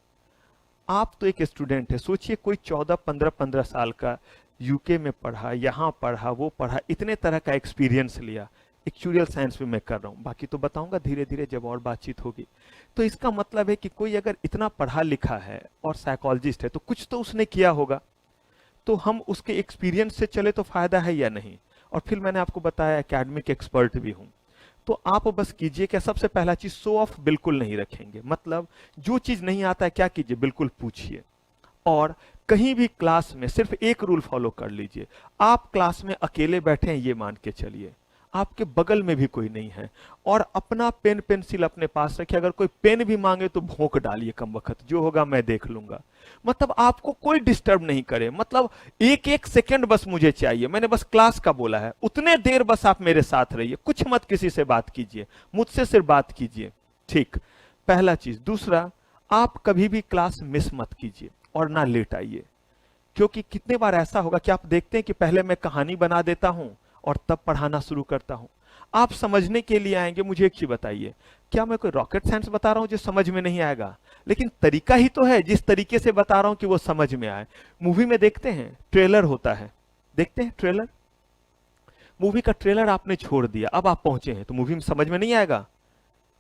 आप तो एक स्टूडेंट है। सोचिए कोई 14-15 साल का यूके में पढ़ा, यहां पढ़ा, वो पढ़ा, इतने तरह का एक्सपीरियंस लिया। एक्चुअल साइंस में मैं कर रहा हूं, बाकी तो बताऊंगा धीरे धीरे जब और बातचीत होगी। तो इसका मतलब है कि कोई अगर इतना पढ़ा लिखा है और साइकोलॉजिस्ट है तो कुछ तो उसने किया होगा, तो हम उसके एक्सपीरियंस से चले तो फायदा है या नहीं। और फिर मैंने आपको बताया एकेडमिक एक्सपर्ट भी हूं। तो आप बस कीजिए क्या, सबसे पहला चीज, शो ऑफ बिल्कुल नहीं रखेंगे। मतलब जो चीज नहीं आता है क्या कीजिए, बिल्कुल पूछिए। और कहीं भी क्लास में सिर्फ एक रूल फॉलो कर लीजिए, आप क्लास में अकेले बैठे हैं ये मान के चलिए, आपके बगल में भी कोई नहीं है, और अपना पेन पेंसिल अपने पास रखिए। अगर कोई पेन भी मांगे तो भोंक डालिए, कम वक्त जो होगा मैं देख लूंगा। मतलब आपको कोई डिस्टर्ब नहीं करे, मतलब एक एक सेकंड बस मुझे चाहिए। मैंने बस क्लास का बोला है, उतने देर बस आप मेरे साथ रहिए, कुछ मत किसी से बात कीजिए, मुझसे सिर्फ बात कीजिए, ठीक? पहला चीज। दूसरा, आप कभी भी क्लास मिस मत कीजिए और ना लेट आइए। क्योंकि कितने बार ऐसा होगा कि आप देखते हैं कि पहले मैं कहानी बना देता हूं और तब पढ़ाना शुरू करता हूं। आप समझने के लिए आएंगे, मुझे एक चीज बताइए, क्या मैं कोई रॉकेट साइंस बता रहा हूं जो समझ में नहीं आएगा? लेकिन तरीका ही तो है जिस तरीके से बता रहा हूं कि वो समझ में आए। मूवी में देखते हैं ट्रेलर होता है, देखते हैं ट्रेलर, मूवी का ट्रेलर आपने छोड़ दिया, अब आप पहुंचे हैं तो मूवी में समझ में नहीं आएगा।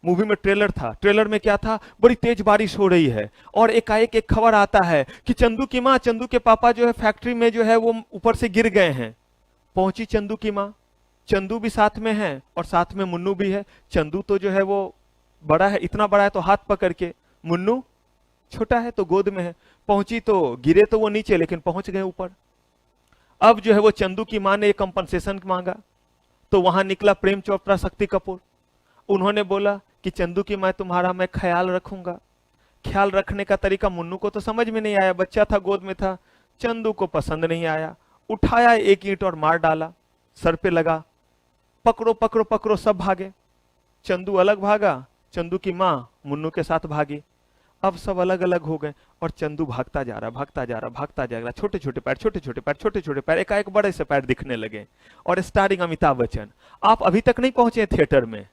मूवी में ट्रेलर था, ट्रेलर में क्या था, बड़ी तेज बारिश हो रही है और एकाएक एक खबर आता है कि चंदू की माँ, चंदू के पापा जो है फैक्ट्री में जो है वो ऊपर से गिर गए हैं। पहुंची चंदू की माँ, चंदू भी साथ में है और साथ में मुन्नू भी है। चंदू तो जो है वो बड़ा है, इतना बड़ा है तो हाथ पकड़ के, मुन्नू छोटा है तो गोद में है। पहुंची तो गिरे तो वो नीचे, लेकिन पहुंच गए ऊपर। अब जो है वो चंदू की माँ ने एक कंपनसेशन मांगा, तो वहां निकला प्रेम चोपड़ा, शक्ति कपूर। उन्होंने बोला कि चंदू की माँ तुम्हारा मैं ख्याल रखूंगा। ख्याल रखने का तरीका मुन्नू को तो समझ में नहीं आया, बच्चा था, गोद में था। चंदू को पसंद नहीं आया, उठाया एक ईंट और मार डाला, सर पे लगा। पकड़ो पकड़ो पकड़ो, सब भागे। चंदू अलग भागा, चंदू की माँ मुन्नू के साथ भागी। अब सब अलग अलग हो गए और चंदू भागता जा रहा, भागता जा रहा, भागता जा रहा। छोटे छोटे पैर, छोटे छोटे पैर, छोटे छोटे पैर, एकाएक बड़े से पैर दिखने लगे। और स्टारिंग अमिताभ बच्चन। आप अभी तक नहीं पहुंचे थिएटर में,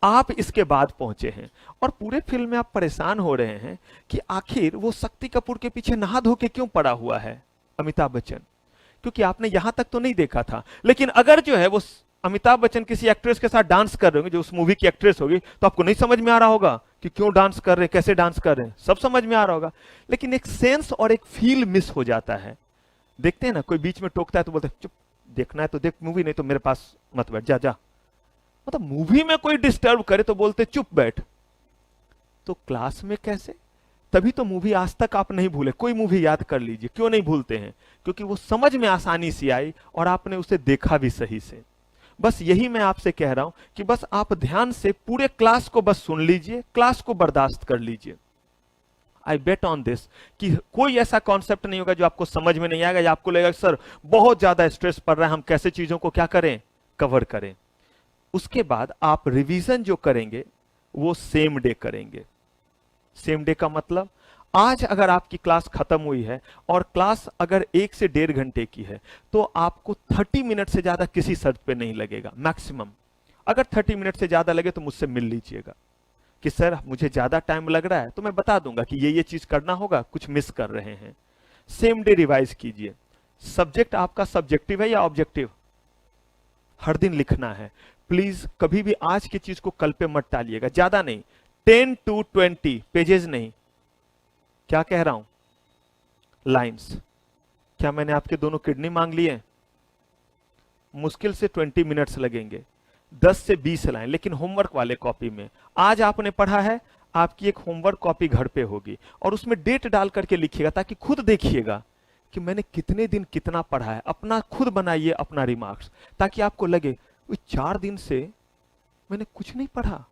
आप इसके बाद पहुंचे हैं और पूरे फिल्म में आप परेशान हो रहे हैं कि आखिर वो शक्ति कपूर के पीछे नहा धो के क्यों पड़ा हुआ है अमिताभ बच्चन, क्योंकि आपने यहां तक तो नहीं देखा था। लेकिन अगर जो है वो अमिताभ बच्चन किसी एक्ट्रेस के साथ डांस कर रहे होंगे जो उस मूवी की एक्ट्रेस होगी, तो आपको नहीं समझ में आ रहा होगा कि क्यों डांस कर रहे हैं, कैसे डांस कर रहे हैं, सब समझ में आ रहा होगा। लेकिन एक सेंस और एक फील मिस हो जाता है। देखते हैं ना, कोई बीच में टोकता है तो बोलते हैं चुप, देखना है तो देख मूवी, नहीं तो मेरे पास मत बैठ, जा जा। मतलब मूवी में कोई डिस्टर्ब करे तो बोलते चुप बैठ। तो क्लास में कैसे? तभी तो मूवी आज तक आप नहीं भूले। कोई मूवी याद कर लीजिए, क्यों नहीं भूलते हैं? क्योंकि वो समझ में आसानी से आई और आपने उसे देखा भी सही से। बस यही मैं आपसे कह रहा हूं कि बस आप ध्यान से पूरे क्लास को बस सुन लीजिए, क्लास को बर्दाश्त कर लीजिए। आई बेट ऑन दिस कि कोई ऐसा कॉन्सेप्ट नहीं होगा जो आपको समझ में नहीं आएगा या आपको लगेगा सर बहुत ज्यादा स्ट्रेस पड़ रहा है, हम कैसे चीजों को क्या करें, कवर करें। उसके बाद आप रिवीजन जो करेंगे वो सेम डे करेंगे। सेम डे का मतलब, आज अगर आपकी क्लास खत्म हुई है और क्लास अगर 1 से 1.5 घंटे की है तो आपको 30 मिनट से ज्यादा किसी शर्त पे नहीं लगेगा मैक्सिमम। अगर 30 मिनट से ज्यादा लगे तो मुझसे मिल लीजिएगा कि सर मुझे ज्यादा टाइम लग रहा है, तो मैं बता दूंगा कि ये चीज करना होगा, कुछ मिस कर रहे हैं। सेम डे रिवाइज कीजिए। सब्जेक्ट आपका सब्जेक्टिव है या ऑब्जेक्टिव? हर दिन लिखना है। प्लीज कभी भी आज की चीज को कल पे मत टालिएगा, ज्यादा नहीं, 10 to 20 पेजेस नहीं। क्या कह रहा हूं? लाइंस। क्या मैंने आपके दोनों किडनी मांग लिए? मुश्किल से 20 मिनट्स लगेंगे, 10 से 20 लाइन, लेकिन होमवर्क वाले कॉपी में। आज आपने पढ़ा है, आपकी एक होमवर्क कॉपी घर पे होगी और उसमें डेट डाल करके लिखिएगा ताकि खुद देखिएगा कि मैंने कितने दिन कितना पढ़ा है। अपना खुद बनाइए अपना रिमार्क्स, ताकि आपको लगे 4 दिन से मैंने कुछ नहीं पढ़ा,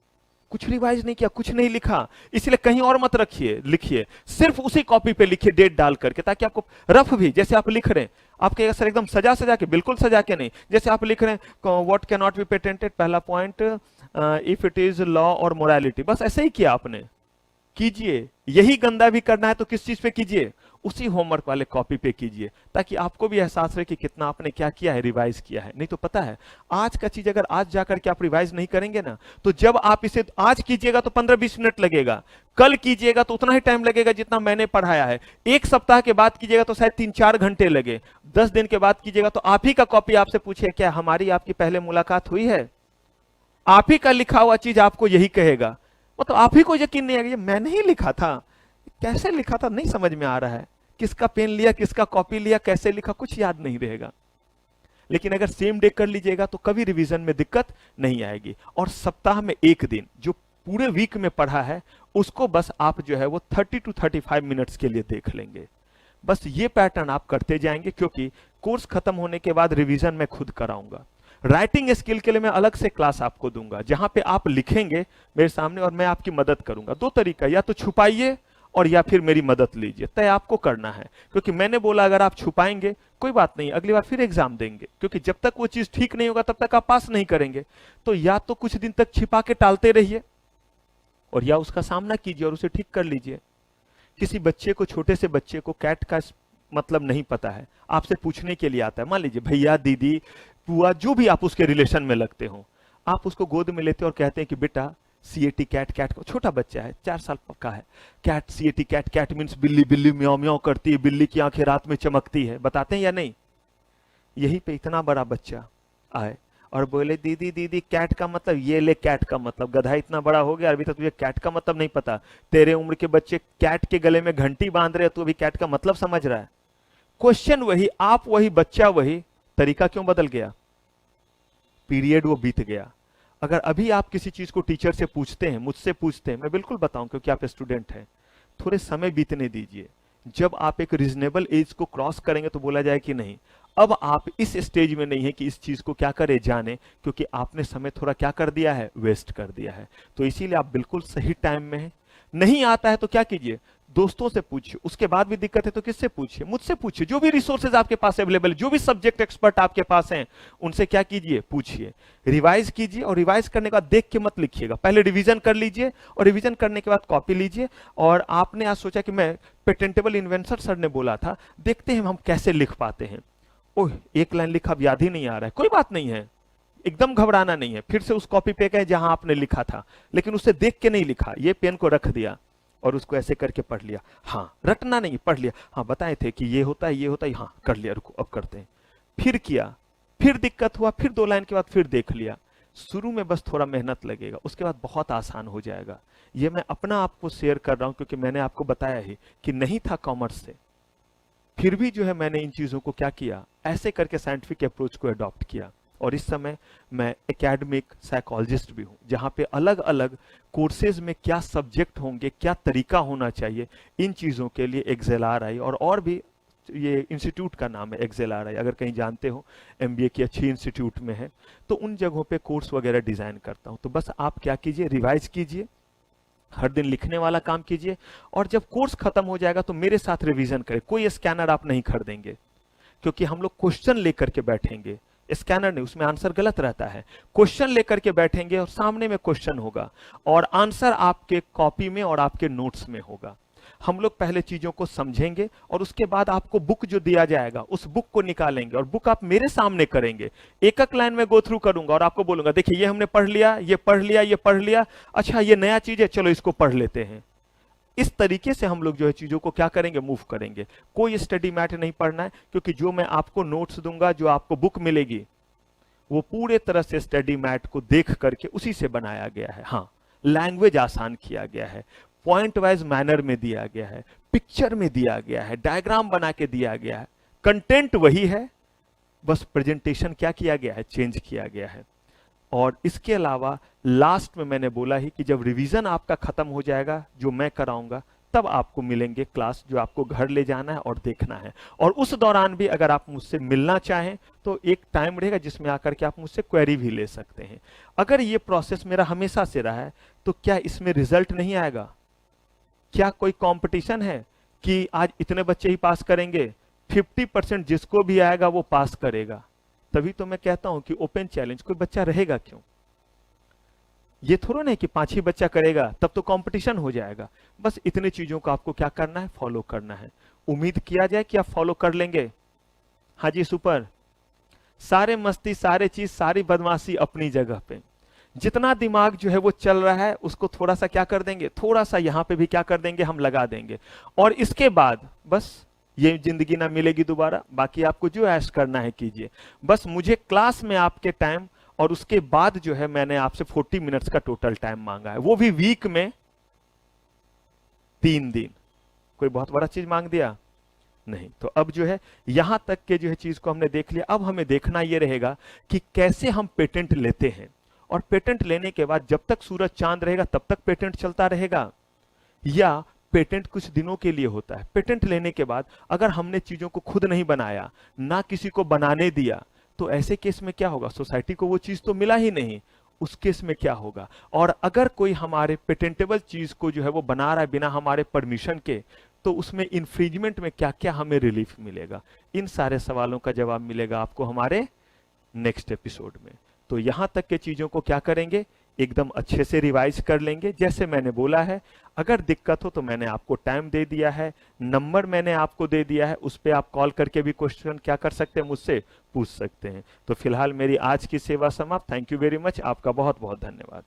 कुछ रिवाइज नहीं किया, कुछ नहीं लिखा। इसलिए कहीं और मत रखिए, लिखिए सिर्फ उसी कॉपी पे लिखिए डेट डाल करके, ताकि आपको रफ भी, जैसे आप लिख रहे हैं, आपके सर एकदम सजा सजा के, बिल्कुल सजा के नहीं, जैसे आप लिख रहे हैं what can not be patented, पहला point if it is law और मोरालिटी, बस ऐसे ही किया आपने। कीजिए, यही गंदा भी करना है तो किस चीज पे कीजिए, उसी होमवर्क वाले कॉपी पे कीजिए, ताकि आपको भी एहसास रहे कि कितना आपने क्या किया है, रिवाइज किया है। नहीं तो पता है, आज का चीज अगर आज जाकर के आप रिवाइज नहीं करेंगे ना, तो जब आप इसे आज कीजिएगा तो 15-20 मिनट लगेगा, कल कीजिएगा तो उतना ही टाइम लगेगा जितना मैंने पढ़ाया है, एक सप्ताह के बाद कीजिएगा तो शायद 3-4 घंटे लगे, 10 दिन के बाद कीजिएगा तो आप ही का कॉपी आपसे पूछे क्या हमारी आपकी पहले मुलाकात हुई है, आप ही का लिखा हुआ चीज आपको यही कहेगा। तो आप ही को यकीन नहीं आएगा, मैंने ही लिखा था, कैसे लिखा था नहीं समझ में आ रहा है, किसका पेन लिया, किसका कॉपी लिया, कैसे लिखा, कुछ याद नहीं रहेगा। लेकिन अगर सेम डे कर लीजिएगा तो कभी रिवीजन में दिक्कत नहीं आएगी। और सप्ताह में एक दिन जो पूरे वीक में पढ़ा है उसको बस आप जो है वो 30 to 35 मिनट्स के लिए देख लेंगे। बस ये पैटर्न आप करते जाएंगे, क्योंकि कोर्स खत्म होने के बाद रिवीजन मैं खुद कराऊंगा। राइटिंग स्किल के लिए मैं अलग से क्लास आपको दूंगा, जहां पे आप लिखेंगे मेरे सामने और मैं आपकी मदद करूंगा। 2 तरीका, या तो छुपाइए और या फिर मेरी मदद लीजिए, तय आपको करना है। क्योंकि मैंने बोला अगर आप छुपाएंगे कोई बात नहीं, अगली बार फिर एग्जाम देंगे, क्योंकि जब तक वो चीज ठीक नहीं होगा तब तक आप पास नहीं करेंगे। तो या तो कुछ दिन तक छिपा के टालते रहिए और या उसका सामना कीजिए और उसे ठीक कर लीजिए। किसी बच्चे को, छोटे से बच्चे को कैट का मतलब नहीं पता है, आपसे पूछने के लिए आता है, मान लीजिए भैया दीदी बुआ, जो भी आप उसके रिलेशन में लगते हो, आप उसको गोद में लेते और कहते हैं कि बेटा सीएटी कैट, कैट को, छोटा बच्चा है 4 साल का है, cat C A T cat, cat means बिल्ली, बिल्ली म्याऊ म्याऊ करती है, बिल्ली की आंखें रात में चमकती है, बताते हैं या नहीं? यही पे इतना बड़ा बच्चा आए और बोले दीदी दीदी कैट का मतलब ये ले, कैट का मतलब, गधा इतना बड़ा हो गया अभी तक तुझे कैट का मतलब नहीं पता, तेरे उम्र के बच्चे कैट के गले में घंटी बांध रहे, तू अभी कैट का मतलब समझ रहा है? क्वेश्चन वही, आप वही, बच्चा वही, तरीका क्यों बदल गया? पीरियड वो बीत गया। अगर अभी आप किसी चीज को टीचर से पूछते हैं, मुझसे पूछते हैं, मैं बिल्कुल बताऊं क्योंकि आप स्टूडेंट हैं, थोड़े समय बीतने दीजिए। जब आप एक रीजनेबल एज को क्रॉस करेंगे तो बोला जाए कि नहीं अब आप इस स्टेज में नहीं है कि इस चीज को क्या करे जाने, क्योंकि आपने समय थोड़ा क्या कर दिया है, वेस्ट कर दिया है। तो इसीलिए आप बिल्कुल सही टाइम में हैं। नहीं आता है तो क्या कीजिए, दोस्तों से पूछिए, उसके बाद भी दिक्कत है तो किससे पूछिए, मुझसे पूछिए, जो भी रिसोर्सेज आपके पास अवेलेबल, जो भी सब्जेक्ट एक्सपर्ट आपके पास हैं उनसे क्या कीजिए, पूछिए, रिवाइज कीजिए। और रिवाइज करने के बाद देख के मत लिखिएगा, पहले रिवीजन कर लीजिए और रिवीजन करने के बाद कॉपी लीजिए। और आपने आज सोचा कि मैं पेटेंटेबल इन्वेंशन सर ने बोला था, देखते हैं हम कैसे लिख पाते हैं। ओह, एक लाइन लिखा, अब याद ही नहीं आ रहा है, कोई बात नहीं है, एकदम घबराना नहीं है, फिर से उस कॉपी पे गए जहां आपने लिखा था, लेकिन उसे देख के नहीं लिखा, ये पेन को रख दिया और उसको ऐसे करके पढ़ लिया। हाँ, रटना नहीं, पढ़ लिया, हाँ बताए थे कि ये होता है, ये होता है, हाँ कर लिया, रुको अब करते हैं। फिर किया, फिर दिक्कत हुआ, फिर 2 लाइन के बाद फिर देख लिया। शुरू में बस थोड़ा मेहनत लगेगा, उसके बाद बहुत आसान हो जाएगा। ये मैं अपना आपको शेयर कर रहा हूं क्योंकि मैंने आपको बताया ही कि नहीं था कॉमर्स से, फिर भी जो है मैंने इन चीजों को क्या किया, ऐसे करके साइंटिफिक अप्रोच को अडॉप्ट किया। और इस समय मैं एकेडमिक साइकोलॉजिस्ट भी हूं, जहां पे अलग अलग कोर्सेज में क्या सब्जेक्ट होंगे, क्या तरीका होना चाहिए, इन चीजों के लिए एक्सेलआरआई और भी, ये इंस्टीट्यूट का नाम है एक्सेलआरआई, अगर कहीं जानते हो, एमबीए की अच्छी इंस्टीट्यूट में है, तो उन जगहों पे कोर्स वगैरह डिजाइन करता हूं। तो बस आप क्या कीजिए, रिवाइज कीजिए, हर दिन लिखने वाला काम कीजिए, और जब कोर्स खत्म हो जाएगा तो मेरे साथ रिवीजन करें। कोई स्कैनर आप नहीं खरीदेंगे, क्योंकि हम लोग क्वेश्चन लेकर के बैठेंगे, स्कैनर नहीं, उसमें आंसर गलत रहता है। क्वेश्चन लेकर के बैठेंगे और सामने में क्वेश्चन होगा और आंसर आपके कॉपी में और आपके नोट्स में होगा। हम लोग पहले चीजों को समझेंगे और उसके बाद आपको बुक जो दिया जाएगा उस बुक को निकालेंगे और बुक आप मेरे सामने करेंगे, एक एक लाइन में गो थ्रू करूंगा और आपको बोलूंगा देखिए ये हमने पढ़ लिया, ये पढ़ लिया, ये पढ़ लिया, अच्छा ये नया चीज है, चलो इसको पढ़ लेते हैं। इस तरीके से हम लोग जो है चीजों को क्या करेंगे, मूव करेंगे। कोई स्टडी मैट नहीं पढ़ना है, क्योंकि जो मैं आपको नोट्स दूंगा, जो आपको बुक मिलेगी, वो पूरे तरह से स्टडी मैट को देख करके उसी से बनाया गया है। हाँ, लैंग्वेज आसान किया गया है, पॉइंट वाइज मैनर में दिया गया है, पिक्चर में दिया गया है, डायग्राम बना के दिया गया है, कंटेंट वही है, बस प्रेजेंटेशन क्या किया गया है, चेंज किया गया है। और इसके अलावा लास्ट में मैंने बोला ही कि जब रिवीजन आपका खत्म हो जाएगा, जो मैं कराऊंगा, तब आपको मिलेंगे क्लास जो आपको घर ले जाना है और देखना है। और उस दौरान भी अगर आप मुझसे मिलना चाहें तो एक टाइम रहेगा जिसमें आकर के आप मुझसे क्वेरी भी ले सकते हैं। अगर ये प्रोसेस मेरा हमेशा से रहा है तो क्या इसमें रिजल्ट नहीं आएगा? क्या कोई कंपटीशन है कि आज इतने बच्चे ही पास करेंगे? 50% जिसको भी आएगा वो पास करेगा। तभी तो मैं कहता हूं कि ओपन चैलेंज, कोई बच्चा रहेगा क्यों? ये थोड़ा नहीं कि 5 ही बच्चा करेगा तब तो कंपटीशन हो जाएगा। बस इतने चीजों को आपको क्या करना है, फॉलो करना है। उम्मीद किया जाए कि आप फॉलो कर लेंगे। हाँ जी, सुपर। सारे मस्ती, सारे चीज, सारी बदमाशी अपनी जगह पे। जितना दिमाग जो है वो चल रहा है उसको थोड़ा सा क्या कर देंगे, थोड़ा सा यहां पे भी क्या कर देंगे, हम लगा देंगे। और इसके बाद बस ये जिंदगी ना मिलेगी दोबारा, बाकी आपको जो ऐश करना है कीजिए। बस मुझे क्लास में आपके टाइम और उसके बाद जो है मैंने आपसे 40 मिनट्स का टोटल टाइम मांगा है, वो भी वीक में 3 दिन। कोई बहुत बड़ा चीज मांग दिया नहीं। तो अब जो है यहां तक के जो है चीज को हमने देख लिया। अब हमें देखना यह रहेगा कि कैसे हम पेटेंट लेते हैं, और पेटेंट लेने के बाद जब तक सूरज चांद रहेगा तब तक पेटेंट चलता रहेगा, या पेटेंट कुछ दिनों के लिए होता है। पेटेंट लेने के बाद अगर हमने चीजों को खुद नहीं बनाया, ना किसी को बनाने दिया, तो ऐसे केस में क्या होगा, सोसाइटी को वो चीज तो मिला ही नहीं, उस केस में क्या होगा। और अगर कोई हमारे पेटेंटेबल चीज को जो है वो बना रहा है बिना हमारे परमिशन के, तो उसमें इंफ्रिंजमेंट में क्या क्या हमें रिलीफ मिलेगा। इन सारे सवालों का जवाब मिलेगा आपको हमारे नेक्स्ट एपिसोड में। तो यहां तक के चीजों को क्या करेंगे, एकदम अच्छे से रिवाइज कर लेंगे। जैसे मैंने बोला है, अगर दिक्कत हो तो मैंने आपको टाइम दे दिया है, नंबर मैंने आपको दे दिया है, उस पर आप कॉल करके भी क्वेश्चन क्या कर सकते हैं, मुझसे पूछ सकते हैं। तो फिलहाल मेरी आज की सेवा समाप्त। थैंक यू वेरी मच, आपका बहुत बहुत धन्यवाद।